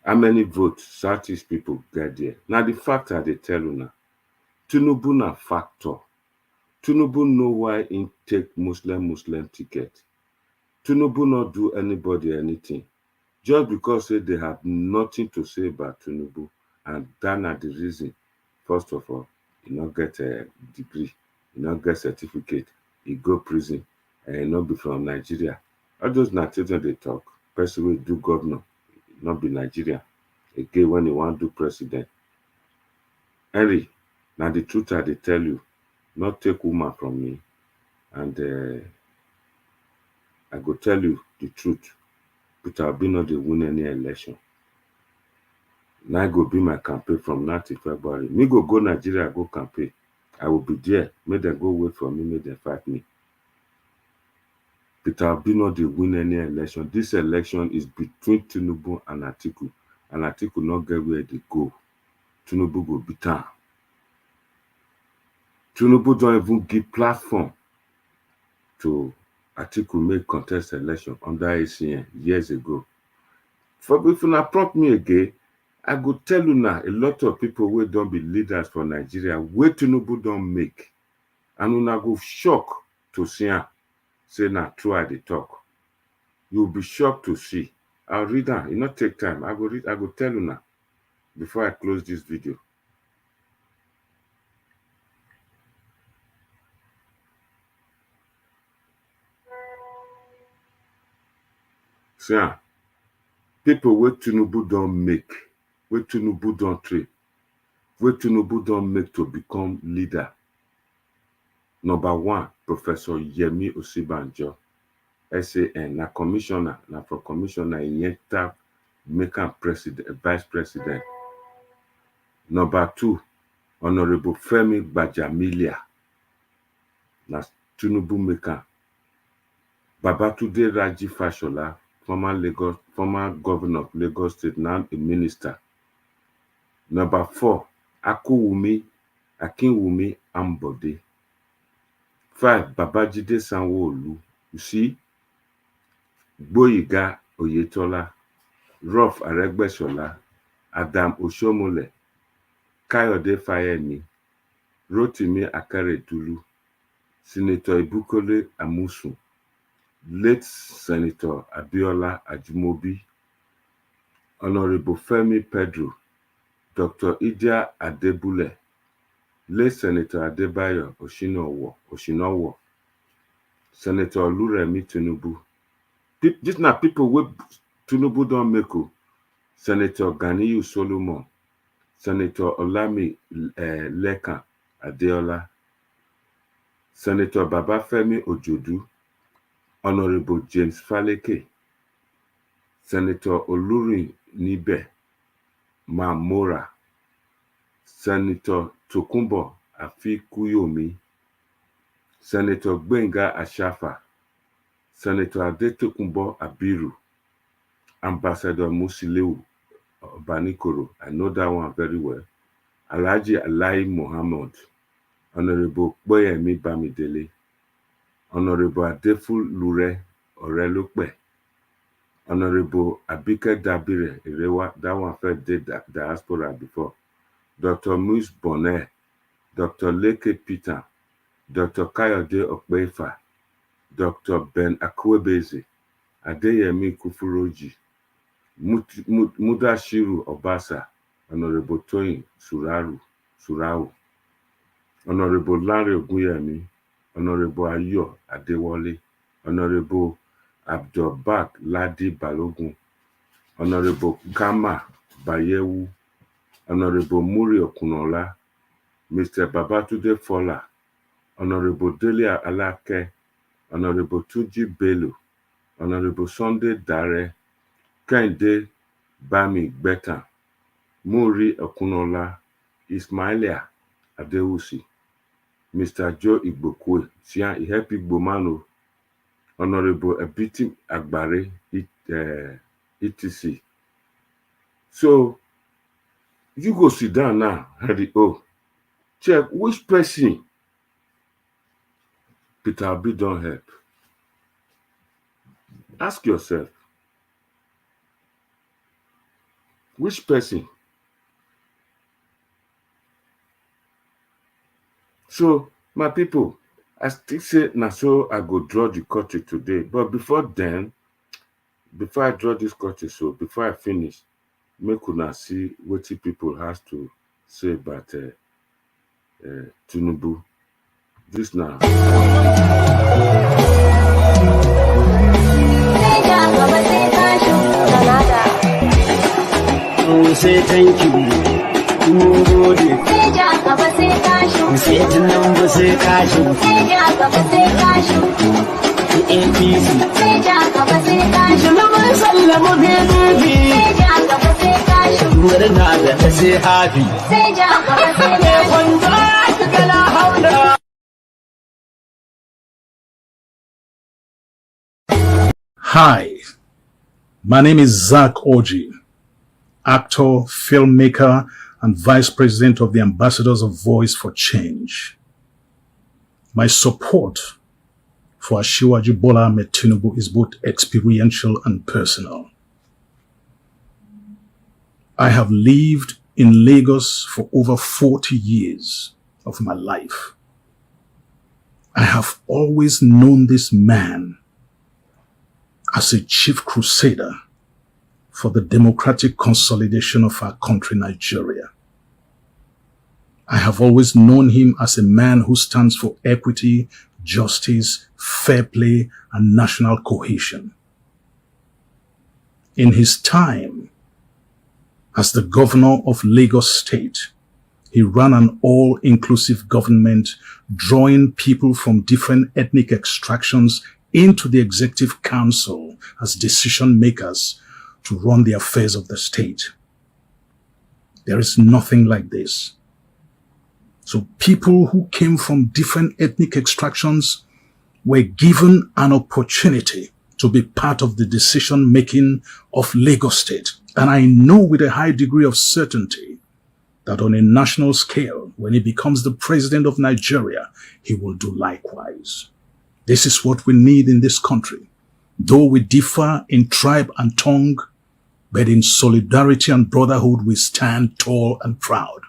how many votes Southeast people get there. Now, the fact that they tell you now, Tinubu na factor. Tinubu know why he take Muslim ticket. Tinubu not do anybody anything. Just because they have nothing to say about Tinubu, and that's the reason. First of all, he not get a degree, he not get certificate, he go prison, and he not be from Nigeria. All those Nigerians they talk. Person will do governor, not be Nigeria. Again, when he want to do president. Henry, now the truth they tell you, not take woman from me, and I go tell you the truth. But I'll be not the win any election. Now I go be my campaign from now to February. Me go Nigeria, go campaign. I will be there. May them go wait for me, may them fight me. But I'll be not the win any election. This election is between Tinubu and Atiku. And Atiku not get where they go. Tinubu go beat down. Tinubu don't even give platform to Atiku make contest election under ACN years ago. For if you not prompt me again, I go tell you now, a lot of people will don't be leaders for Nigeria, where Tinubu don't make. And when I go shock to see her, say now true they talk. You'll be shocked to see. I'll read that. It not take time. I go tell you now before I close this video. See, people where Tinubu don't make, where Tinubu don't train, where Tinubu don't make to become leader. Number one, Professor Yemi Osibanjo, SAN, na commissioner, na for commissioner in Yenta, make him president, vice president. Number two, Honorable Femi Gbajamilia, na Tinubu maker. Babatunde Raji Fashola, former governor of Lagos State, now a minister. Number four, Akinwumi Ambode. 5, Babajide Sanwo-Olu. You see, Gboyega Oyetola, Rolf Aregbesola, Adam Oshomole, Kayode Fayemi, Rotimi Akeredolu, Senator Ibukole Amusun, late Senator Abiola Ajimobi, Honorable Femi Pedro, Dr. Idia Adebule, late Senator Adebayo Oshinowo, Senator Oluremi Tinubu. These are people who Tinubu don't make. Senator Ganiyu Solomon, Senator Olami Lekan Adeola, Senator Babafemi Ojodu, Honorable James Faleke, Senator Olurin Nibe Mamora, Senator Tokunbo Afikuyomi, Senator Gbenga Ashafa, Senator Adetokunbo Abiru, Ambassador Musileu Banikoro, I know that one very well, Alhaji Alai Mohammed, Honorable Boyemi Bamidele, Honorable Adefu Lure Orelokpe, Honorable Abike Dabire Erewa, that one first did diaspora before, Dr. Mus Bonnet, Dr. Leke Peter, Dr. Kayode Okbefa, Dr. Ben Akwebeze, Adeyemi Kufuroji, Mudashiru Obasa, Honorable Toyin Surau, Honorable Larry Oguyemi, Honorable Ayo Adewale, Honorable Abdulbak Ladi Balogun, Honorable Gama Bayewu, Honorable Muri Okunola, Mr. Babatunde Fola, Honorable Delia Alake, Honorable Tuji Bello, Honorable Sunday Dare, Kende Bami Beta, Muri Okunola, Ismailia Adewusi, Mr. Joe Igbokwe, Sian Ihep Igbomano, Honorable Ebiti Agbare, etc. So, you go sit down now, check which person Peter Obi don't help. Ask yourself, which person? So, my people, I still say, now so I go draw the curtain today. But before then, before I draw this curtain, so before I finish, make una see what people has to say about Tinubu. This now. Say thank you. Say Tinubu, say Kashu. APC. Say happy. Hi, my name is Zach Orji, actor, filmmaker, and vice president of the Ambassadors of Voice for Change. My support for Asiwaju Bola Ahmed Tinubu is both experiential and personal. I have lived in Lagos for over 40 years of my life. I have always known this man as a chief crusader for the democratic consolidation of our country, Nigeria. I have always known him as a man who stands for equity, justice, fair play, and national cohesion. In his time as the governor of Lagos State, he ran an all-inclusive government, drawing people from different ethnic extractions into the executive council as decision makers to run the affairs of the state. There is nothing like this. So people who came from different ethnic extractions were given an opportunity to be part of the decision making of Lagos State. And I know with a high degree of certainty that on a national scale, when he becomes the president of Nigeria, he will do likewise. This is what we need in this country. Though we differ in tribe and tongue, but in solidarity and brotherhood, we stand tall and proud.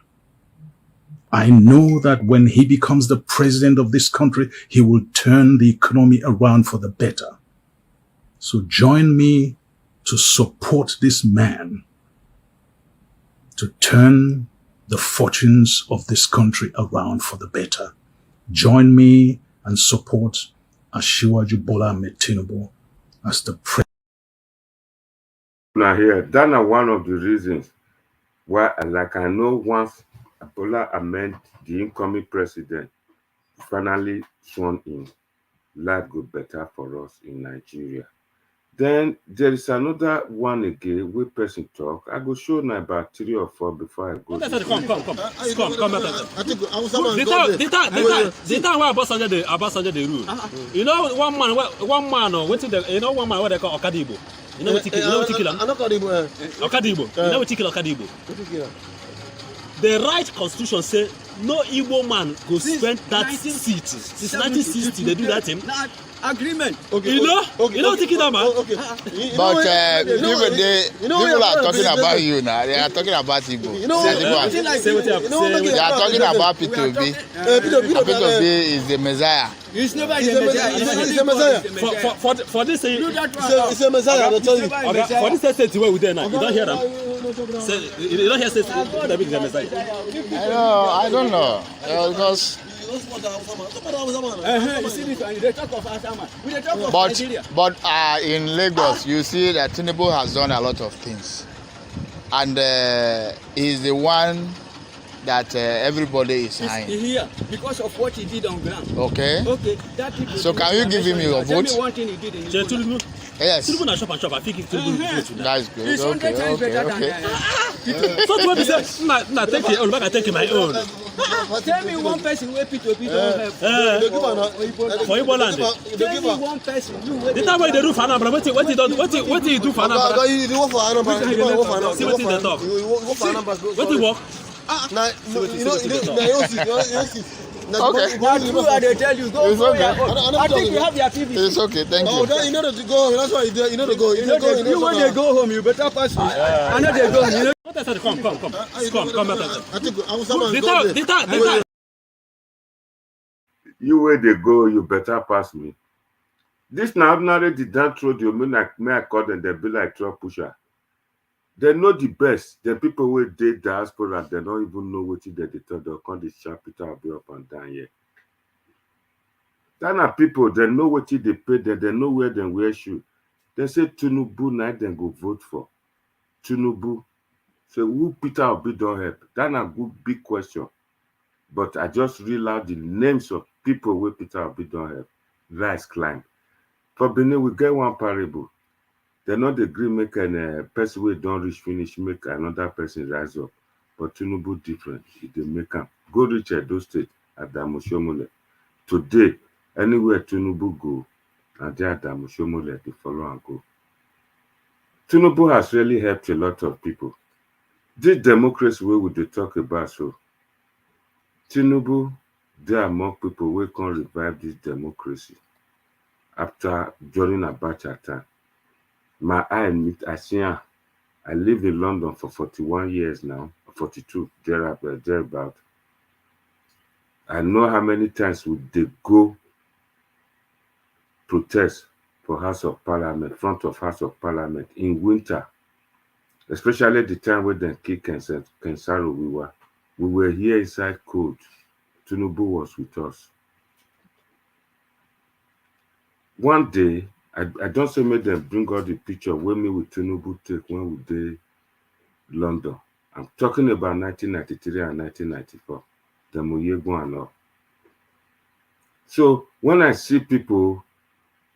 I know that when he becomes the president of this country, he will turn the economy around for the better. So join me to support this man to turn the fortunes of this country around for the better. Join me and support Asiwaju Bola Ahmed Tinubu as the president. Now here, that's one of the reasons why, like I know once Bola Ahmed, the incoming president, finally sworn in, life go better for us in Nigeria. Then there is another one again where person talk. I go show now about 3 or 4 before I go. Come. The time where Obasanjo the rule. You know one man went the one man where they call Okadibo. You know what Okadibo. You know what Okadibo. The right constitution say no Igbo man go spend that seat. Since 1960 they do that thing. Agreement. Okay. You know taking that man. Okay. But people are talking about you now. They are talking about Igbo. They are talking about P2B. P2B is the Messiah. It's never the Messiah. For this, it's a Messiah. I tell you. For this state where we there now, you don't hear them. You don't hear state David is the Messiah. I don't know because But in Lagos, you see that Tinubu has done a lot of things, and he's the one that everybody is behind. He's here because of what he did on ground. Okay. Okay. That So can you give him your vote? Tell me one thing he did in his vote. Yes. Tinubu na shop and shop. I think Tinubu vote. That's good. He's 100 times better than So to be said, na take it. Olubaka take my own. Tell me one person where P2P don't help. For Igbo land. Tell me one person. The time when they do for Anambra, what he do for Anambra? You do for Anambra. See what they talk. What he work? Okay. Now true, I tell you, go for your own. I think you have your TV. It's okay, thank you. You know to go. That's why you know to go. You when they go home, you better pass me. I know they go. You know. What I said, come back. I think I was someone go The You where they go, you better pass me. This now ordinary the dance road you mean like may I call them, they be like truck pusher. They know the best. The people who did diaspora, they don't even know what they thought. They'll come this chapter will be up and down here. Then people, they know what they pay, they know where they wear shoe. They say Tinubu night, then go vote for Tinubu. So who Peter Obi don't help? That's a good big question. But I just read out the names of people where Peter Obi don't help. Rise climb. For Benin, we get one parable. They not agree make a person who don't reach finish, make another person rise up. But Tinubu different. They make them. Go reach Edo State at Damoshomole. Today, anywhere Tinubu go, and there Damoshomole, they follow and go. Tinubu has really helped a lot of people. This democracy way we they talk about, so Tinubu, there are more people who can revive this democracy after during Abacha time. My eye meet Asia. I live in London for 41 years now, 42, thereabout. I know how many times would they go protest for House of Parliament, front of House of Parliament in winter, especially the time when they kick Kensaro, we were here inside cold. Tinubu was with us. One day, I don't say make them bring all the picture when me with Tinubu take when we did London. I'm talking about 1993 and 1994. The Moyego and all. So when I see people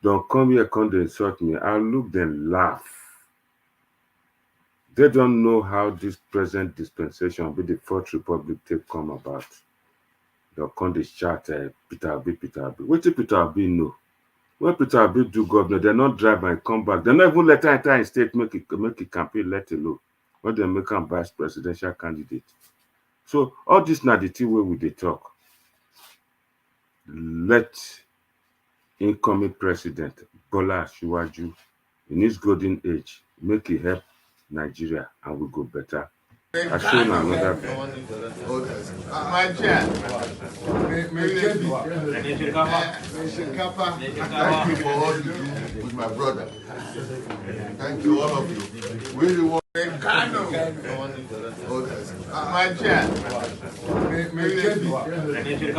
don't come here, come to insult me, I look them laugh. They don't know how this present dispensation with the Fourth Republic take come about. They'll come to chat Peter Obi. What did Peter Obi know? When Peter Obi do governor, they not drive and come back. They not even let her enter in state make a campaign, let alone when they make him vice presidential candidate. So all this now the thing where we they talk. Let incoming president Bola Asiwaju in his golden age make it help Nigeria and we go better. I show you another My chair. Thank you for all you do with my brother. Thank you, all of you. Really want my chair. Thank you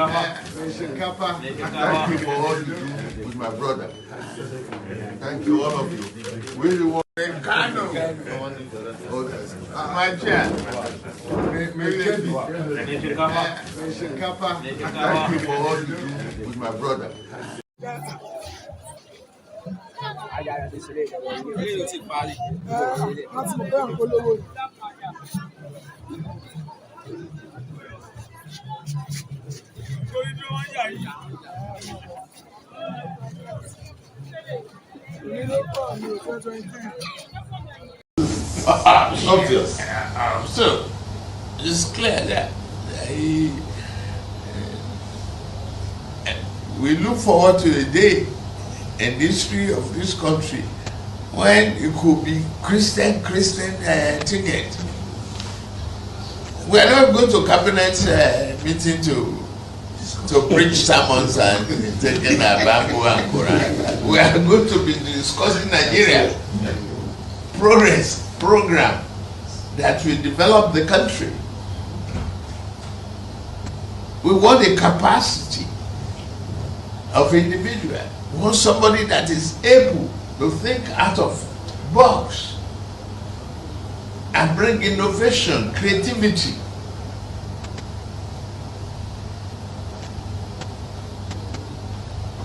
for all you do with my brother. Thank you, all of you. Really want my chair. Thank you for all you do with my brother. Obvious. So it's clear that we look forward to a day in the history of this country when it could be Christian ticket. We are not going to cabinet meeting to preach sermons and taking a bamboo and Quran. We are going to be discussing Nigeria progress program that will develop the country. We want the capacity of individual. We want somebody that is able to think out of box and bring innovation, creativity.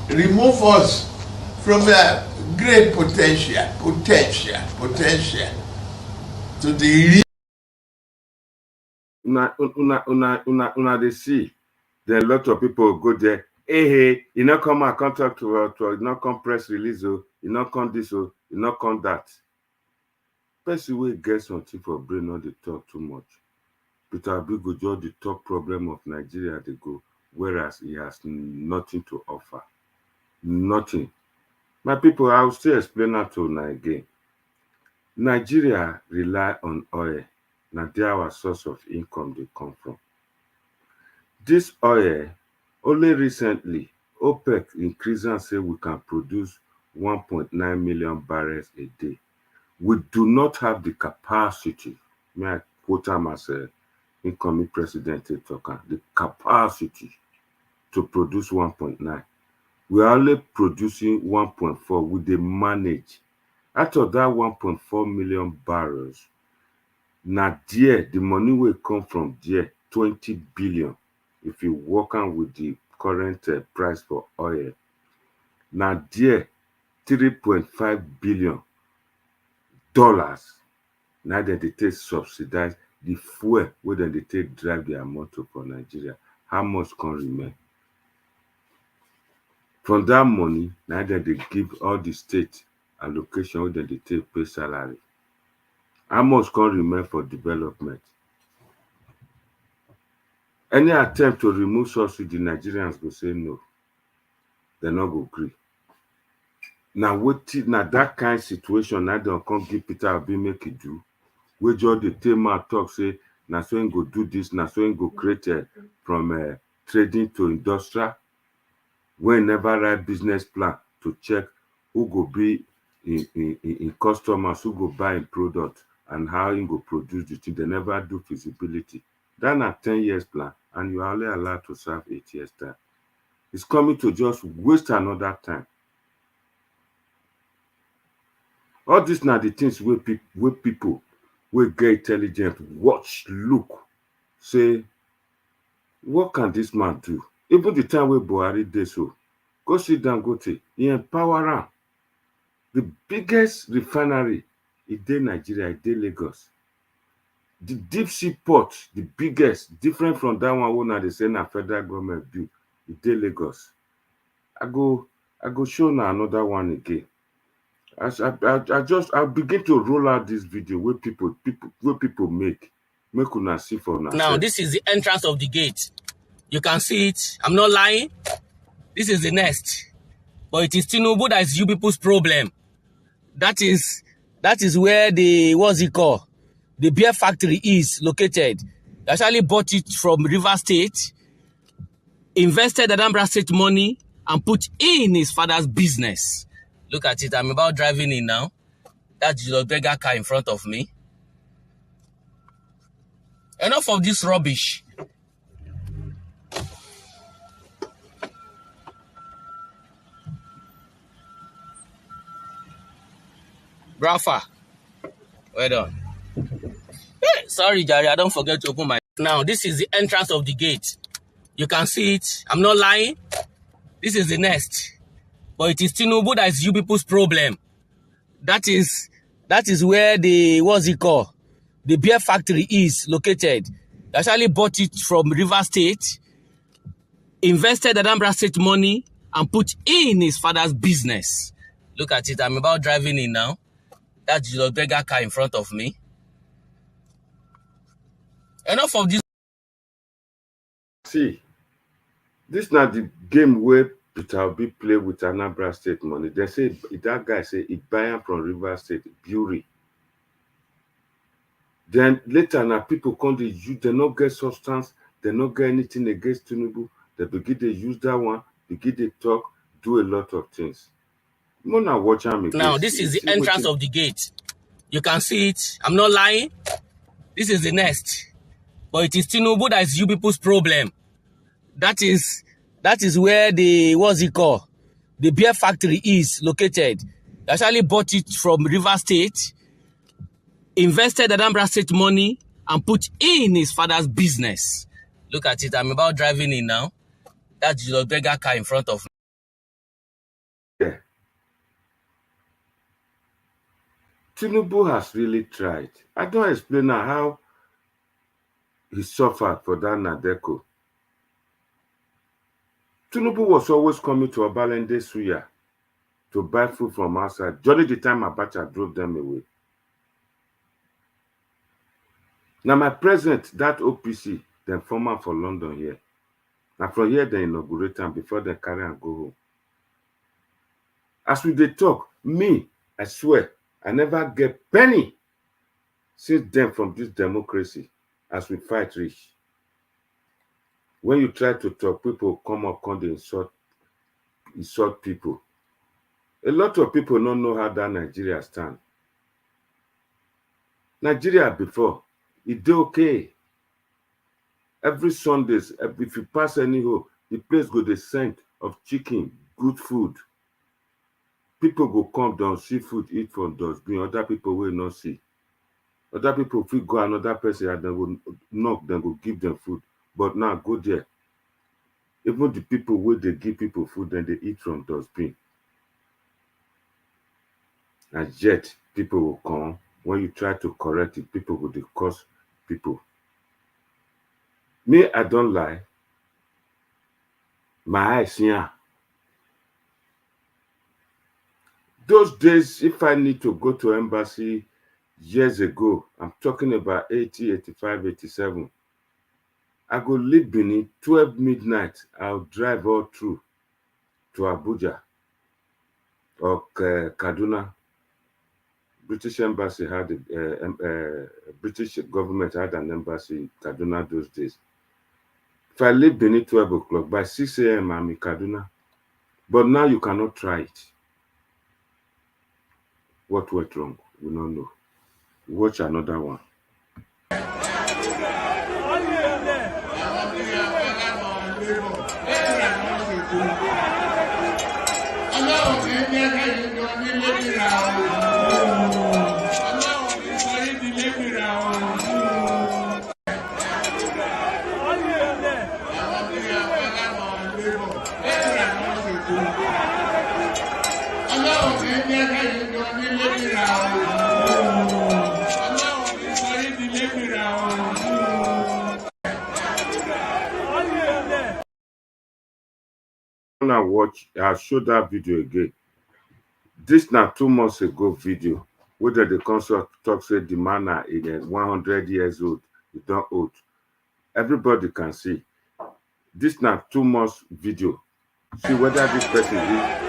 Remove us from a great potential to the una they see. Then a lot of people go there. Hey, you not come and contact to you not come press release, you not come this, you not come that. Person will get something for brain, not they talk too much. Peter Obi go just the top problem of Nigeria they go, whereas he has nothing to offer. Nothing. My people, I will still explain that to now again. Nigeria rely on oil. Now they our source of income they come from. This oil, only recently, OPEC increased and say we can produce 1.9 million barrels a day. We do not have the capacity, may I quote him as a incoming president, the capacity to produce 1.9. We are only producing 1.4 with the manage. Out of that 1.4 million barrels, now there, the money will come from there, 20 billion. If you work on with the current price for oil. Now there, $3.5 billion. Now that they take subsidize the fuel where they take drive their motor for Nigeria. How much can remain? From that money, now that they give all the state allocation where they take pay salary. How much can remain for development? Any attempt to remove subsidy, Nigerians will say no. They're not going to agree. Now, that kind of situation, now they can't give Peter Obi make it do. We just the team talk say, now so he go do this, now so he go create from trading to industrial. We never write business plan to check who go be in customers, who go buy in product, and how he go produce the thing. They never do feasibility. That's a 10 years plan, and you are only allowed to serve 8 years time. It's coming to just waste another time. All these are the things where people will get intelligent, watch, look, say, what can this man do? Even the time where Buhari did so, go sit down, go take, he empower him. The biggest refinery is in Nigeria, is in Lagos. The deep sea port, the biggest, different from that one where they say na federal government build, is in Lagos. I go show now another one again. I'll begin to roll out this video where people make una see for now. Now this is the entrance of the gate. You can see it. I'm not lying. This is the nest, but it is Tinubu that is you people's problem. That is where the what's it called? The beer factory is located. They actually bought it from River State, invested Anambra State money, and put in his father's business. Look at it. I'm about driving in now. That's the beggar car in front of me. Enough of this rubbish. Brafa. Well done. Hey, sorry, Jerry. I don't forget to open my... Now, this is the entrance of the gate. You can see it. I'm not lying. This is the nest. But it is Tinubu that is you people's problem. That is where the what's it called? The beer factory is located. They actually bought it from River State, invested Anambra State money, and put in his father's business. Look at it. I'm about driving in now. That's the beggar car in front of me. Enough of this. See, this is not the game where Peter Obi play with Anambra State money. They say that guy say he buy him from River State, Bury. Then later now people come to use, they not get substance, they not get anything against Tinubu. They begin to use that one, begin to talk, do a lot of things. Mona watch him again. Now this is the entrance of the gate. You can see it. I'm not lying. This is the nest. But it is Tinubu that is you people's problem. That is where the, what's it called? The beer factory is located. He actually bought it from River State, invested Anambra State money, and put in his father's business. Look at it. I'm about driving in now. That's the beggar car in front of me. Yeah. Tinubu has really tried. I don't explain now how he suffered for that Nadeko. Tinubu was always coming to Obalende Suya to buy food from outside. During the time Abacha drove them away. Now my president, that OPC, then former for London here. Now from here they inaugurate them before they carry and go home. As we dey talk, me, I swear, I never get penny since then from this democracy as we fight rich. When you try to talk, people come up, come dey insult people. A lot of people don't know how that Nigeria stand. Nigeria before, it dey okay. Every Sundays, if you pass anyhow, the place go the scent of chicken, good food. People go come down, see food, eat from dustbin. Other people will not see. Other people fit go another person and then go knock, then go give them food. But now go there. Even the people where they give people food, then they eat from dustbin. And yet, people will come. When you try to correct it, people will curse people. Me, I don't lie. My eyes, yeah. Those days, if I need to go to embassy years ago, I'm talking about 80, 85, 87, I go leave Benin, 12 midnight, I'll drive all through to Abuja or Kaduna. British embassy had, British government had an embassy in Kaduna those days. If I leave Benin 12 o'clock, by 6 a.m. I'm in Kaduna. But now you cannot try it. What went wrong? We don't know. Watch another one. I'll show that video again. This now 2 months ago video, whether the concert talk say the man is 100 years old, he don't old. Everybody can see. This now 2 months video. See whether this person is.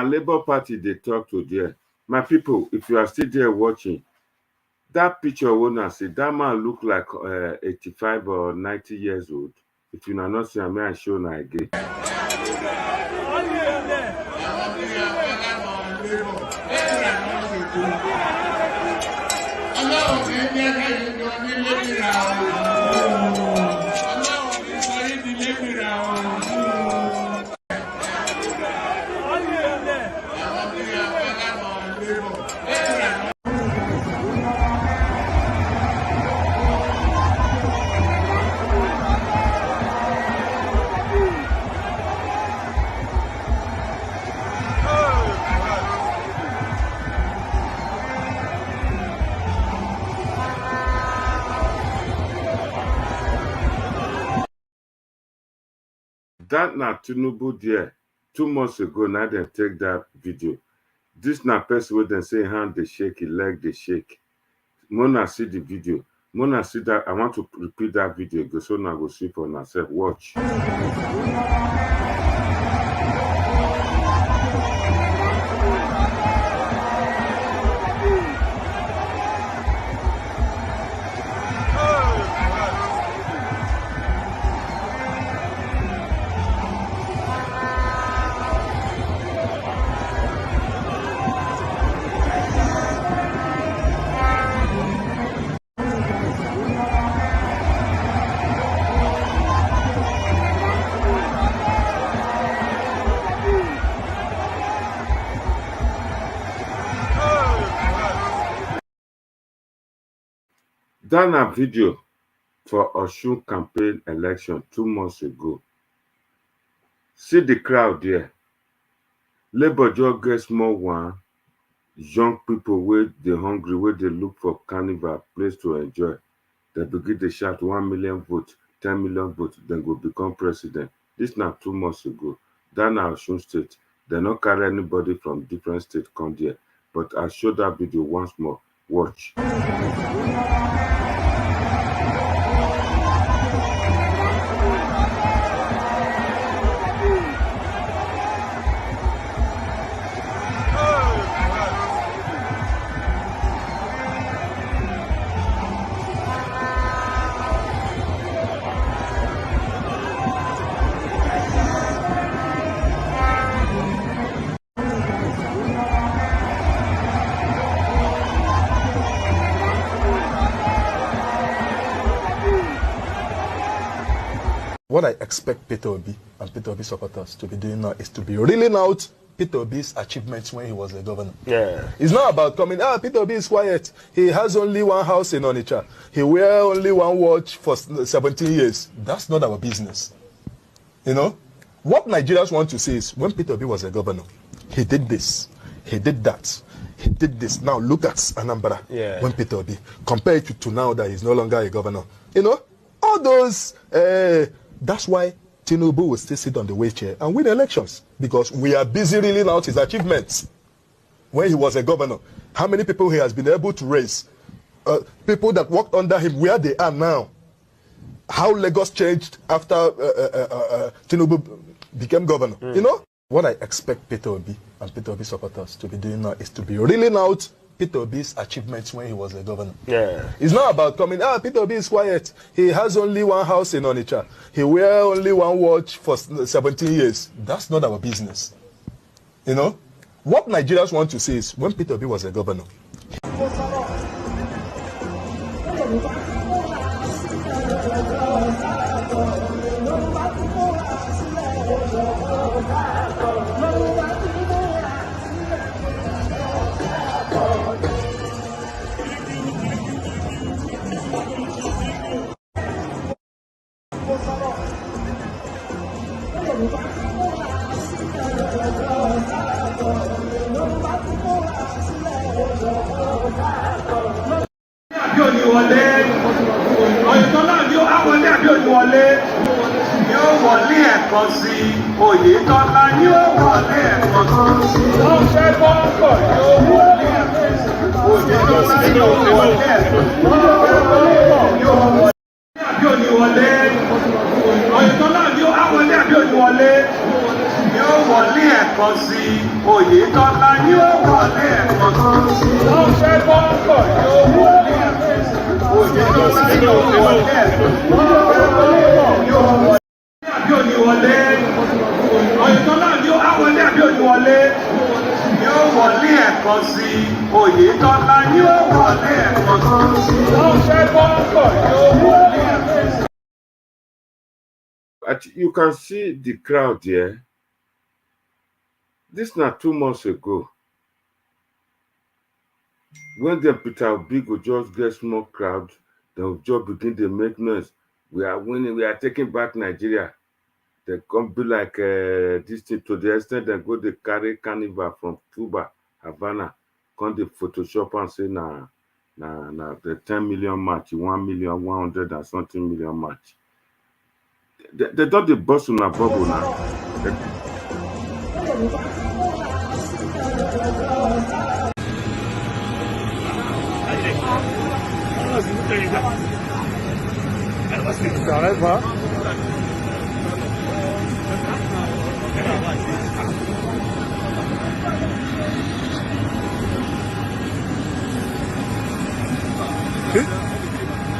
Labour Party, they talk to there. My people, if you are still there watching, that picture when I see that man look like 85 or 90 years old. If you are not see, I may show now again. That now Tinubu there 2 months ago, now they take that video. This now person with them say hand they shake, leg they shake. Mona see the video. Mona see that. I want to repeat that video because so now go see for myself. Watch. Done a video for Osun campaign election 2 months ago. See the crowd there. Labour just get small one. Young people wey dey hungry, wey dey look for carnival place to enjoy. They begin to shout 1 million votes, 10 million votes, then go become president. This na 2 months ago. That na Osun State. They no carry anybody from different states come there. But I show that video once more. Watch. What I expect Peter Obi and Peter Obi supporters to be doing now is to be reeling out Peter Obi's achievements when he was a governor. Yeah. It's not about coming, Peter Obi is quiet. He has only one house in Onitsha. He wear only one watch for 17 years. That's not our business. You know? What Nigerians want to say is, when Peter Obi was a governor, he did this, he did that, he did this. Now look at Anambra, when Peter Obi, compare it to now that he's no longer a governor. You know? All those... that's why Tinubu will still sit on the wheelchair and win elections, because we are busy reeling out his achievements. When he was a governor, how many people he has been able to raise? People that worked under him, where they are now. How Lagos changed after Tinubu became governor. You know? What I expect Peter Obi and Peter Obi supporters to be doing now is to be reeling out Peter Obi's achievements when he was a governor. Yeah. It's not about coming, Peter Obi is quiet. He has only one house in Onitsha. He wear only one watch for 17 years. That's not our business. You know? What Nigerians want to say is, when Peter Obi was a governor, yóò wọlé ẹ̀kan sí Oyètọ́lá yóò wọlé ẹ̀kan sí wọ́n fẹ́ bọ́ńkọ̀ yóò wọlé ẹ̀kan sí Oyètọ́lá yóò wọlé ẹ̀kan sí wọ́n fẹ́ bọ́ńkọ̀ yóò wọlé àbíòníwọlé Oyètọ́lá yóò wọlé àbíòníwọlé yóò wọlé ẹ̀kan sí Oyètọ́lá yóò wọlé ẹ̀kan sí wọ́n fẹ́ bọ́ńkọ̀ yóò wọlé ẹ̀kan sí Oyètọ́lá yóò wọlé ẹ̀kan sí wọ́n fẹ́ bọ́ńkọ̀ yóò wọlé. Àbíòníwọlé Oyètọ́lá yóò wọlé àbíòníwọlé yóò wọlé ẹ̀kan sí Oyètọ́lá yóò wọlé ẹ̀kan sí wọ́n fẹ́ bọ́ńkọ̀ yóò wọlé ẹ̀kan sí. You can see the crowd here. This na 2 months ago. When the Peter Obi go just get small crowd, they will just begin to make noise. We are winning, we are taking back Nigeria. They come be like this thing, to the extent they go they carry carnival from Cuba, Havana, come the Photoshop and say na the 10 million match, 1 million, 100 and something million match. They don't the bust on a bubble now.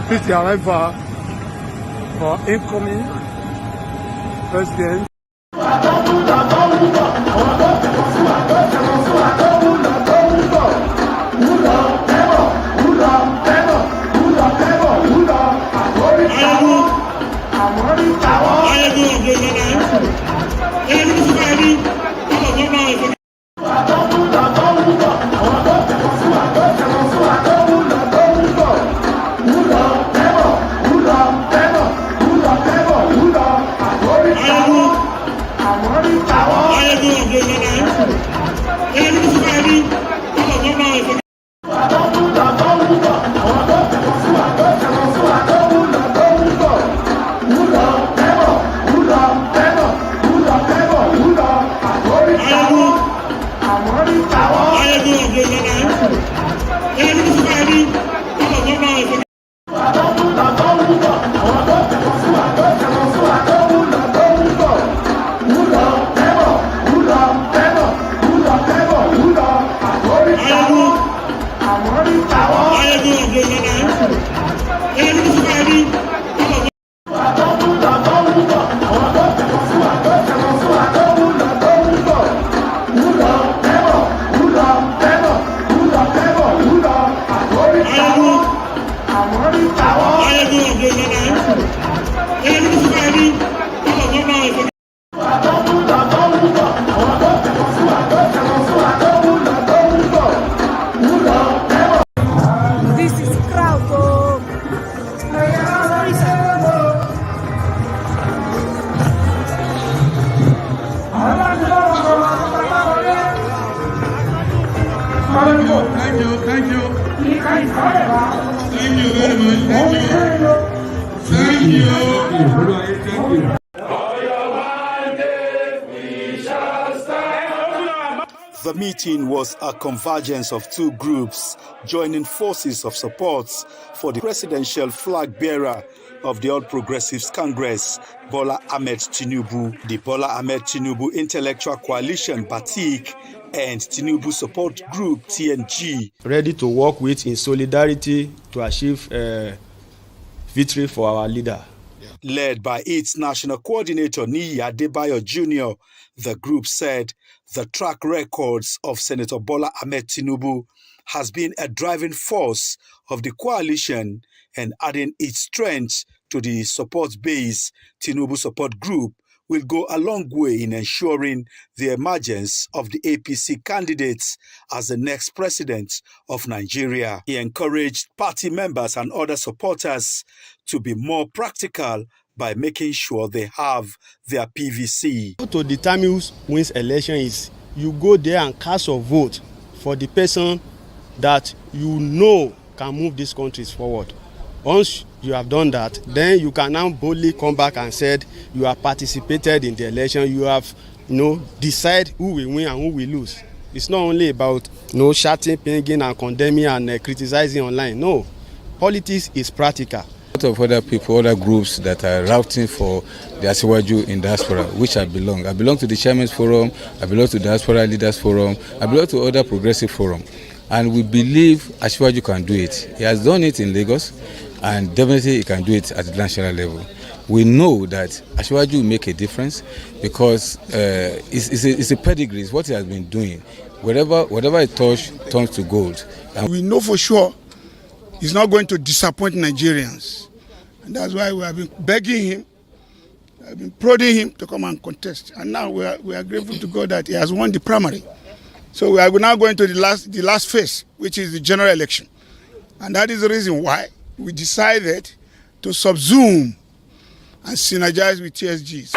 Please arrive for incoming president. Who you. Thank you very much. Thank you. The meeting was a convergence of two groups joining forces of support for the presidential flag bearer of the All Progressives Congress, Bola Ahmed Tinubu. The Bola Ahmed Tinubu Intellectual Coalition, Batik, and Tinubu Support Group, TNG. Ready to work with in solidarity to achieve victory for our leader. Led by its national coordinator, Niyi Adebayo Jr., the group said the track records of Senator Bola Ahmed Tinubu has been a driving force of the coalition and adding its strength to the support base. Tinubu Support Group will go a long way in ensuring the emergence of the APC candidates as the next president of Nigeria. He encouraged party members and other supporters to be more practical by making sure they have their PVC. To determine who wins election is you go there and cast your vote for the person that you know can move these countries forward. Once you have done that, then you can now boldly come back and say you have participated in the election. You have, decide who will win and who will lose. It's not only about shouting, pinging, and condemning and criticizing online. No, politics is practical. A lot of other people, other groups that are routing for the Asiwaju in diaspora, which I belong. I belong to the Chairman's Forum, I belong to the Diaspora Leaders Forum, I belong to other progressive forum. And we believe Asiwaju can do it. He has done it in Lagos, and definitely he can do it at the national level. We know that Asiwaju will make a difference because it's a pedigree, it's what he has been doing. Whatever he touches turns to gold. And we know for sure he's not going to disappoint Nigerians. And that's why we have been begging him, we have been prodding him to come and contest. And now we are grateful to God that he has won the primary. So we are now going to the last phase, which is the general election. And that is the reason why we decided to subsume and synergize with TSGs.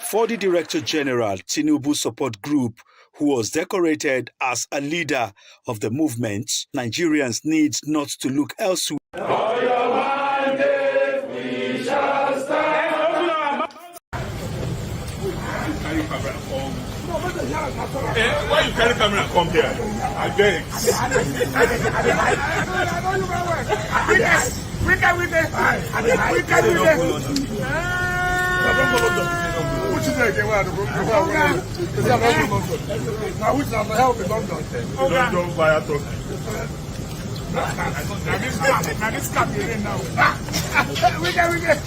For the Director General, Tinubu Support Group, who was decorated as a leader of the movement, Nigerians need not to look elsewhere. Why you carry camera and come here? I beg. We can. Which is like now which is the help in London? Don't buy a talk. Now this cap you're in now. We can.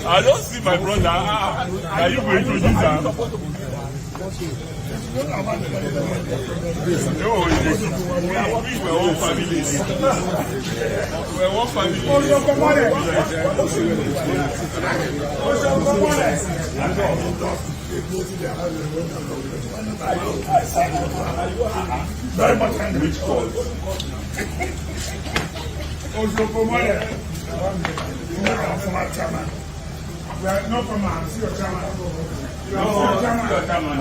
I don't see my brother. Are you going to introduce her? No, we're all family. We're all family. Very much rich cause. We are not from our see your chairman. You are your chairman.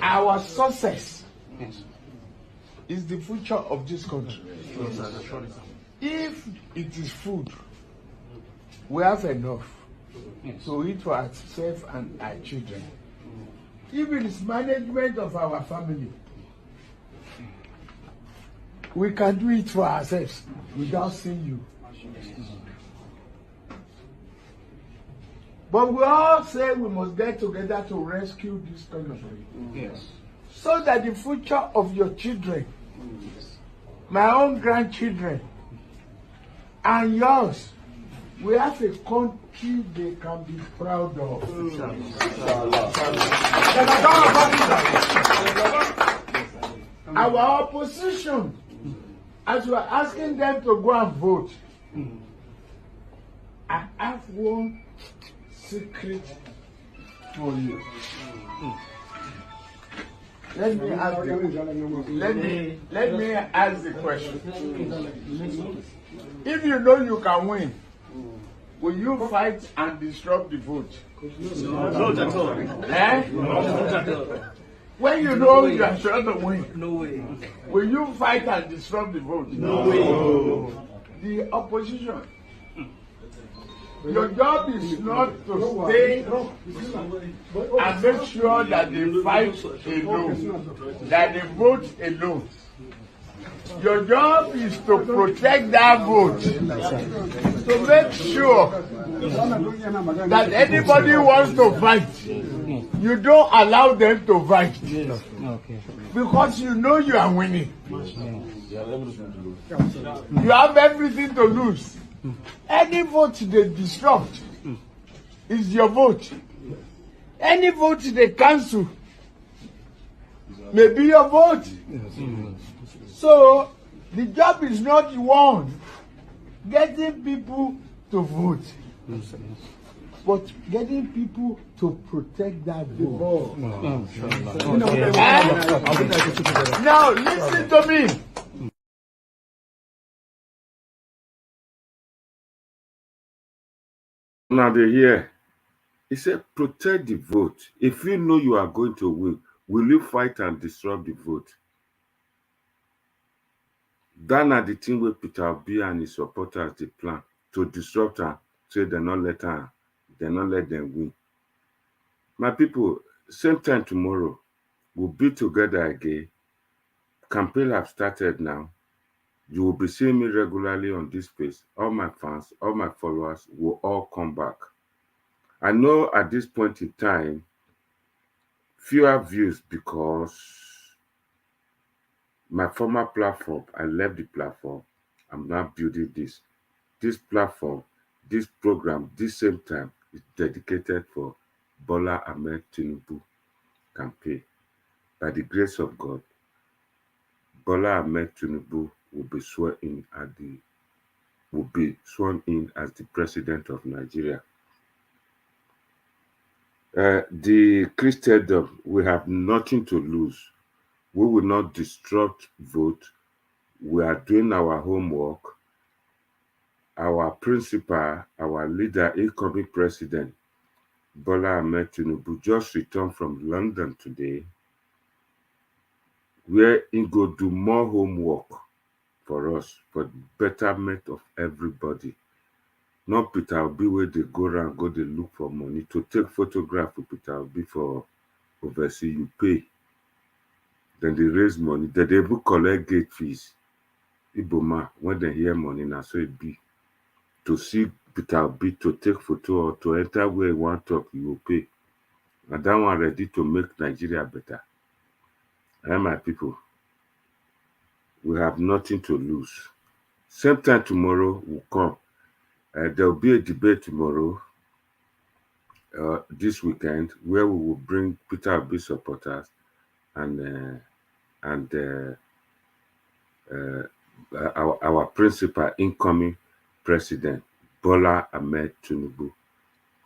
Our success is the future of this country. If it is food, we have enough to eat for ourselves and our children. If it is management of our family, we can do it for ourselves without seeing you. But we all say we must get together to rescue this country. Yes. So that the future of your children, my own grandchildren, and yours, we have a country they can be proud of. our opposition, as we are asking them to go and vote, I have one secret for you. Let me ask the question. If you know you can win, will you fight and disrupt the vote? Not at all. Eh? Not at all. When you know you are sure to win, No way. will you fight and disrupt the vote? No way. The opposition. Your job is not to stay and make sure that they fight alone, that they vote alone. Your job is to protect that vote, to make sure that anybody who wants to fight, you don't allow them to fight, because you know you are winning. You have everything to lose. Any vote they disrupt is your vote. Any vote they cancel may be your vote. So the job is not one getting people to vote, but getting people to protect that vote. Now listen to me. Now they hear. He said, protect the vote. If you know you are going to win, will you fight and disrupt the vote? That are the thing where Peter Obi and his supporters they plan to disrupt her, say they not let them win. My people, same time tomorrow, we'll be together again. Campaign have started now. You will be seeing me regularly on this page. All my fans, all my followers will all come back. I know at this point in time, fewer views because my former platform, I left the platform. I'm now building this. This platform, this program, this same time is dedicated for Bola Ahmed Tinubu campaign. By the grace of God, Bola Ahmed Tinubu will be sworn in as the president of Nigeria. The Christendom, we have nothing to lose. We will not disrupt vote. We are doing our homework. Our principal, our leader, incoming president, Bola Ahmed Tinubu, just returned from London today, where he go do more homework for us, for the betterment of everybody. Not Peter Obi where they go around, go they look for money. To take photograph with Peter Obi for overseas, you pay. Then they raise money. Then they will collect gate fees. Iboma, when they hear money, now so it be. To see Peter Obi, to take photo or to enter where you want to talk, you will pay. And that one ready to make Nigeria better. And my people, we have nothing to lose. Same time tomorrow will come. There will be a debate tomorrow, this weekend, where we will bring Peter Obi supporters and our principal incoming president, Bola Ahmed Tinubu,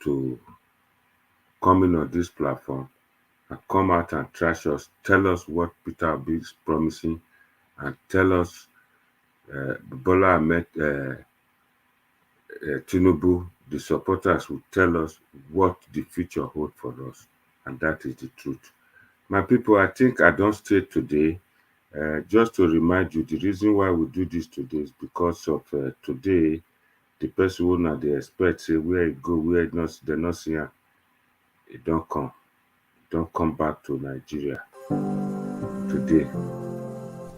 to come in on this platform and come out and trash us, tell us what Peter Obi is promising, and tell us Bola Ahmed Tinubu, the supporters will tell us what the future holds for us, and that is the truth. My people, I think I don't stay today. Just to remind you, the reason why we do this today is because of today, the person who not they expect, say where it go, where it not, they not see it don't come. Don't come back to Nigeria today.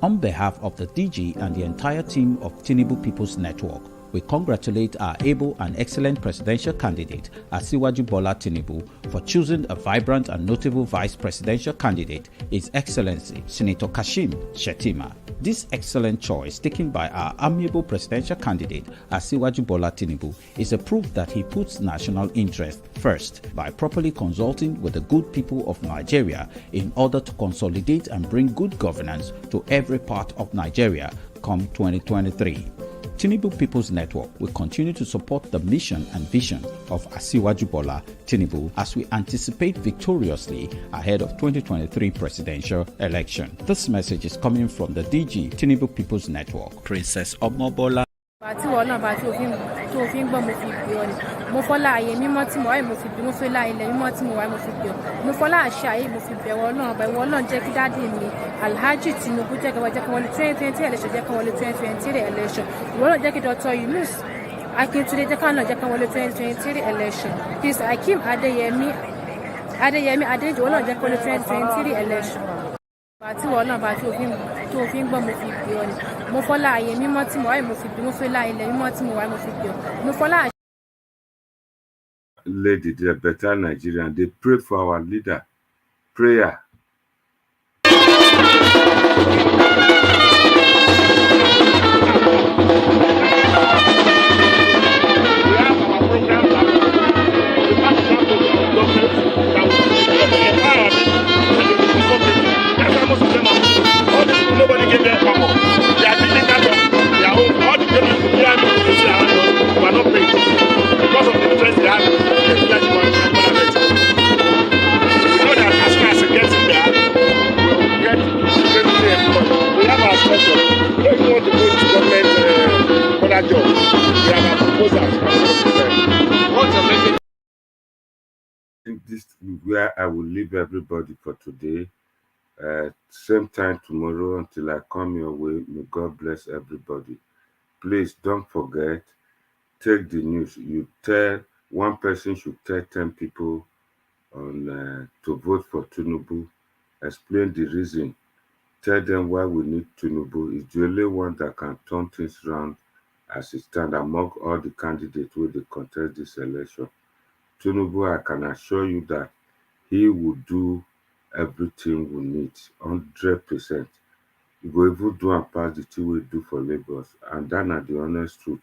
On behalf of the DG and the entire team of Tinubu People's Network, we congratulate our able and excellent presidential candidate, Asiwaju Bola Tinubu, for choosing a vibrant and notable vice presidential candidate, His Excellency Senator Kashim Shettima. This excellent choice taken by our amiable presidential candidate, Asiwaju Bola Tinubu, is a proof that he puts national interest first by properly consulting with the good people of Nigeria in order to consolidate and bring good governance to every part of Nigeria come 2023. Tinubu People's Network will continue to support the mission and vision of Asiwaju Bola Tinubu as we anticipate victoriously ahead of 2023 presidential election. This message is coming from the DG Tinubu People's Network, Princess Omobola. Àti wọ́n náà bá tí òfin gbọ́ mo fi gbé ọ ni mo fọ́lá ààyè mímọ́ tí mo wáyé mo fi gbé mo fọ́lá ilẹ̀ mímọ́ tí mo wáyé mo fi gbé ọ mo fọ́lá àṣà ayé mo fi bẹ̀wọ̀ náà bẹ̀wọ̀ náà jẹ́ kí dáàdì mi Alhaji Tinubu jẹ́ kí wọ́n lé 2020 election jẹ́ kí wọ́n lé 2023 election ìwọ́n náà jẹ́ kí Dr. Yunus Akintunde jẹ́ káwọn náà jẹ́ kí wọ́n lé 2023 election Peace Hakeem Adeyemi Adeji wọ́n náà jẹ́ kí wọ́n lé 2023 election. Àti wọ́n náà bá tí òfin gbọ́ mo fi gbé ọ ni mo fọ́lá ààyè mímọ́ tí mo wáyé mo fi gbé mo fọ́lá ilẹ̀ mímọ́ tí mo wáyé mo fi gbé ọ mo fọ́lá. Lady, the better Nigerian, they prayed for our leader. Prayer. Nobody gave them power. They are taking that of their own. All the payments to the army to see around us were not paid because of the interest they have. We know that as soon as it gets in there, we will get everything employed. We have our sponsors. If you want to go to government for that job, we have our proposals. What's the message? I think this is where I will leave everybody for today. Same time tomorrow until I come your way. May God bless everybody. Please don't forget, take the news. You tell one person should tell 10 people on to vote for Tinubu. Explain the reason. Tell them why we need Tinubu. It's the only one that can turn things around as it stands among all the candidates who they contest this election. Tinubu, I can assure you that he will do everything we need 100%. We will even do and pass the thing we do for Lagos, and that are the honest truth.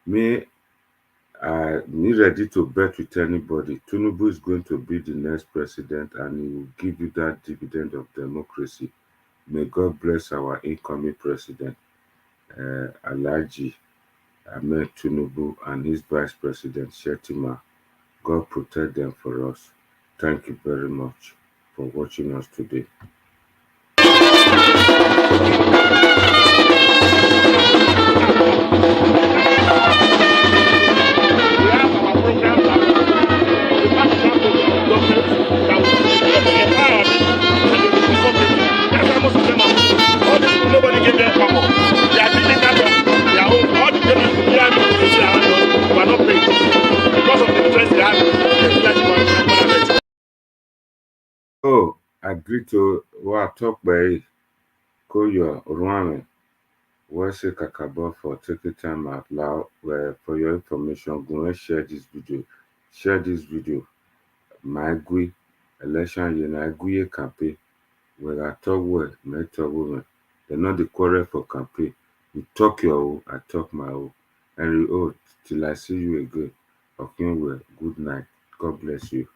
Me ready to bet with anybody. Tinubu is going to be the next president, and he will give you that dividend of democracy. May God bless our incoming president, Alhaji Ahmed Tinubu, and his vice president Shettima. God protect them for us. Thank you very much for watching us today. Nobody gave them power. They are taking that of their own. All the payments to the army to see around us were not paid because of the interest they have. Oh, I agree to what I talk by Koyo Rwame. What's a kakabo for taking time out loud for your information? Go and share this video. Share this video. My gui election year campaign. Where I talk word, I talk women. They're not the quarrel for campaign. You talk your own, I talk my own. And till I see you again. Okay, well, good night. God bless you.